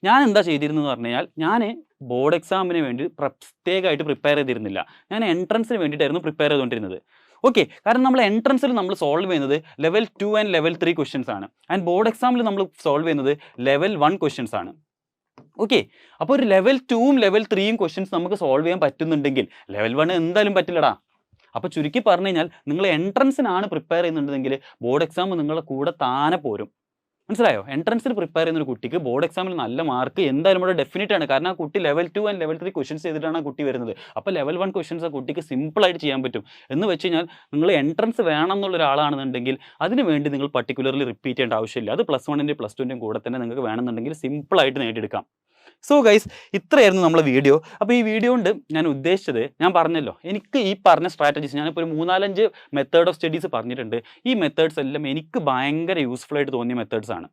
ഞാൻ എന്താ ചെയ്തിരുന്നതെന്ന് പറഞ്ഞു കഴിഞ്ഞാൽ ഞാൻ ബോർഡ് എക്സാമിന് വേണ്ടി പ്രത്യേകമായിട്ട് പ്രിപ്പയർ ചെയ്തിരുന്നില്ല. ഞാൻ എൻട്രൻസിന് വേണ്ടിയിട്ടായിരുന്നു പ്രിപ്പയർ ചെയ്തുകൊണ്ടിരുന്നത്. ഓക്കെ, കാരണം നമ്മൾ എൻട്രൻസിൽ നമ്മൾ സോൾവ് ചെയ്യുന്നത് ലെവൽ 2 ആൻഡ് ലെവൽ 3 ക്വസ്റ്റ്യൻസ് ആണ്. ആൻഡ് ബോർഡ് എക്സാമിൽ നമ്മൾ സോൾവ് ചെയ്യുന്നത് ലെവൽ 1 ക്വസ്റ്റ്യൻസ് ആണ്. ഓക്കെ, അപ്പോൾ ഒരു ലെവൽ 2ഉം ലെവൽ 3ഉം ക്വസ്റ്റ്യൻസ് നമുക്ക് സോൾവ് ചെയ്യാൻ പറ്റുന്നുണ്ടെങ്കിൽ ലെവൽ 1 എന്തായാലും പറ്റില്ലടാ. അപ്പോൾ ചുരുക്കി പറഞ്ഞു കഴിഞ്ഞാൽ നിങ്ങൾ എൻട്രൻസിനാണ് പ്രിപ്പയർ ചെയ്യുന്നുണ്ടെങ്കിൽ ബോർഡ് എക്സാം നിങ്ങളുടെ കൂടെ താനെ പോരും. മനസ്സിലായോ? എൻട്രൻസിന് പ്രിപ്പയർ ചെയ്യുന്ന ഒരു കുട്ടിക്ക് ബോർഡ് എക്സാമിൽ നല്ല മാർക്ക് എന്തായാലും ഇവിടെ ഡെഫിനിറ്റ് ആണ്. കാരണം ആ കുട്ടി ലെവൽ 2 ആൻഡ് ലെവൽ 3 ക്വസ്റ്റൻസ് ചെയ്തിട്ടാണ് ആ കുട്ടി വരുന്നത്. അപ്പോൾ ലെവൽ 1 ക്വസ്റ്റൻസ് ആ കുട്ടിക്ക് സിമ്പിളായിട്ട് ചെയ്യാൻ പറ്റും. എന്ന് വെച്ച് കഴിഞ്ഞാൽ നിങ്ങൾ എൻട്രൻസ് വേണം എന്നുള്ള ഒരാളാണെന്നുണ്ടെങ്കിൽ അതിന് വേണ്ടി നിങ്ങൾ പർട്ടിക്കുലർലി റിപ്പീറ്റ് ചെയ്യേണ്ട ആവശ്യമില്ല. അത് +1ൻ്റെയും +2ൻ്റെയും കൂടെ തന്നെ നിങ്ങൾക്ക് വേണമെന്നുണ്ടെങ്കിൽ സിമ്പിളായിട്ട് നേടിയെടുക്കാം. സോ ഗൈസ്, ഇത്രയായിരുന്നു നമ്മളെ വീഡിയോ. അപ്പോൾ ഈ വീഡിയോ കൊണ്ട് ഞാൻ ഉദ്ദേശിച്ചത്, ഞാൻ പറഞ്ഞല്ലോ, എനിക്ക് ഈ പറഞ്ഞ സ്ട്രാറ്റജീസ്, ഞാനിപ്പോൾ ഒരു 3-4 മെത്തേഡ് ഓഫ് സ്റ്റഡീസ് പറഞ്ഞിട്ടുണ്ട്. ഈ മെത്തേഡ്സ് എല്ലാം എനിക്ക് ഭയങ്കര യൂസ്ഫുൾ ആയിട്ട് തോന്നിയ മെത്തേഡ്സ് ആണ്.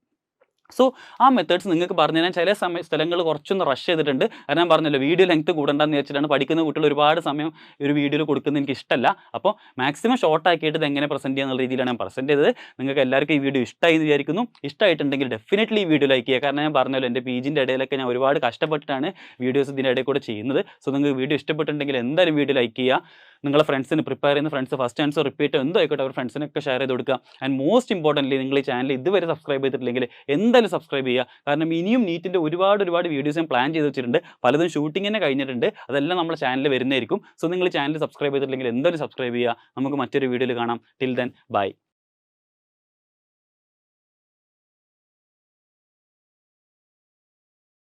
സോ ആ മെത്തേഡ്സ് നിങ്ങൾക്ക് പറഞ്ഞു തരാൻ ചില സ്ഥലങ്ങൾ കുറച്ചൊന്ന് റഷ് ചെയ്തിട്ടുണ്ട്. കാരണം ഞാൻ പറഞ്ഞല്ലോ, വീഡിയോ ലെങ്ത് കൂടണ്ടെന്ന് വെച്ചിട്ടാണ്. പഠിക്കുന്ന കുട്ടികൾ ഒരുപാട് സമയം ഒരു വീഡിയോയിൽ കൊടുക്കുന്നത് എനിക്ക് ഇഷ്ടമല്ല. അപ്പോൾ മാക്സിമം ഷോർട്ട് ആക്കിയിട്ട് ഇത് എങ്ങനെ പ്രസൻറ്റ് ചെയ്യുക എന്നുള്ള രീതിയിലാണ് ഞാൻ പ്രസൻറ്റ് ചെയ്തത്. നിങ്ങൾക്ക് എല്ലാവർക്കും ഈ വീഡിയോ ഇഷ്ടമായി എന്ന് വിചാരിക്കുന്നു. ഇഷ്ടമായിട്ടുണ്ടെങ്കിൽ ഡെഫിനറ്റ്ലി ഈ വീഡിയോ ലൈക്ക് ചെയ്യുക. കാരണം ഞാൻ പറഞ്ഞല്ലോ, എൻ്റെ PGൻ്റെ ഇടയിലൊക്കെ ഞാൻ ഒരുപാട് കഷ്ടപ്പെട്ടിട്ടാണ് വീഡിയോസ് ഇതിൻ്റെ ഇടയിൽ കൂടെ ചെയ്യുന്നത്. സോ നിങ്ങൾക്ക് വീഡിയോ ഇഷ്ടപ്പെട്ടിട്ടുണ്ടെങ്കിൽ എന്തായാലും വീഡിയോ ലൈക്ക് ചെയ്യുക. നിങ്ങളെ ഫ്രണ്ട്സിന്, പ്രിപ്പയർ ചെയ്യുന്ന ഫ്രണ്ട്സ്, ഫസ്റ്റ് ആൻസോ റിപ്പീറ്റോ എന്തോ ആയിക്കോട്ടെ, അവർ ഫ്രണ്ട്സിനൊക്കെ ഷെയർ ചെയ്ത് കൊടുക്കുക. ആൻഡ് മോസ്റ്റ് ഇമ്പോർട്ടൻ്റ്ലി, നിങ്ങൾ ഈ ചാനൽ ഇതുവരെ സബ്സ്ക്രൈബ് ചെയ്തിട്ടില്ലെങ്കിൽ എന്തായാലും സബ്സ്ക്രൈബ് ചെയ്യുക. കാരണം ഇനിയും നീറ്റിൻ്റെ ഒരുപാട് വീഡിയോസ് ഞാൻ പ്ലാൻ ചെയ്ത് വെച്ചിട്ടുണ്ട്. പലതും ഷൂട്ടിംഗ് തന്നെ കഴിഞ്ഞിട്ടുണ്ട്. അതെല്ലാം നമ്മുടെ ചാനലിൽ വരുന്നതായിരിക്കും. സോ നിങ്ങൾ ചാനൽ സബ്സ്ക്രൈബ് ചെയ്തിട്ടില്ലെങ്കിൽ എന്തായാലും സബ്സ്ക്രൈബ് ചെയ്യുക. നമുക്ക് മറ്റൊരു വീഡിയോയിൽ കാണാം. Till then bye.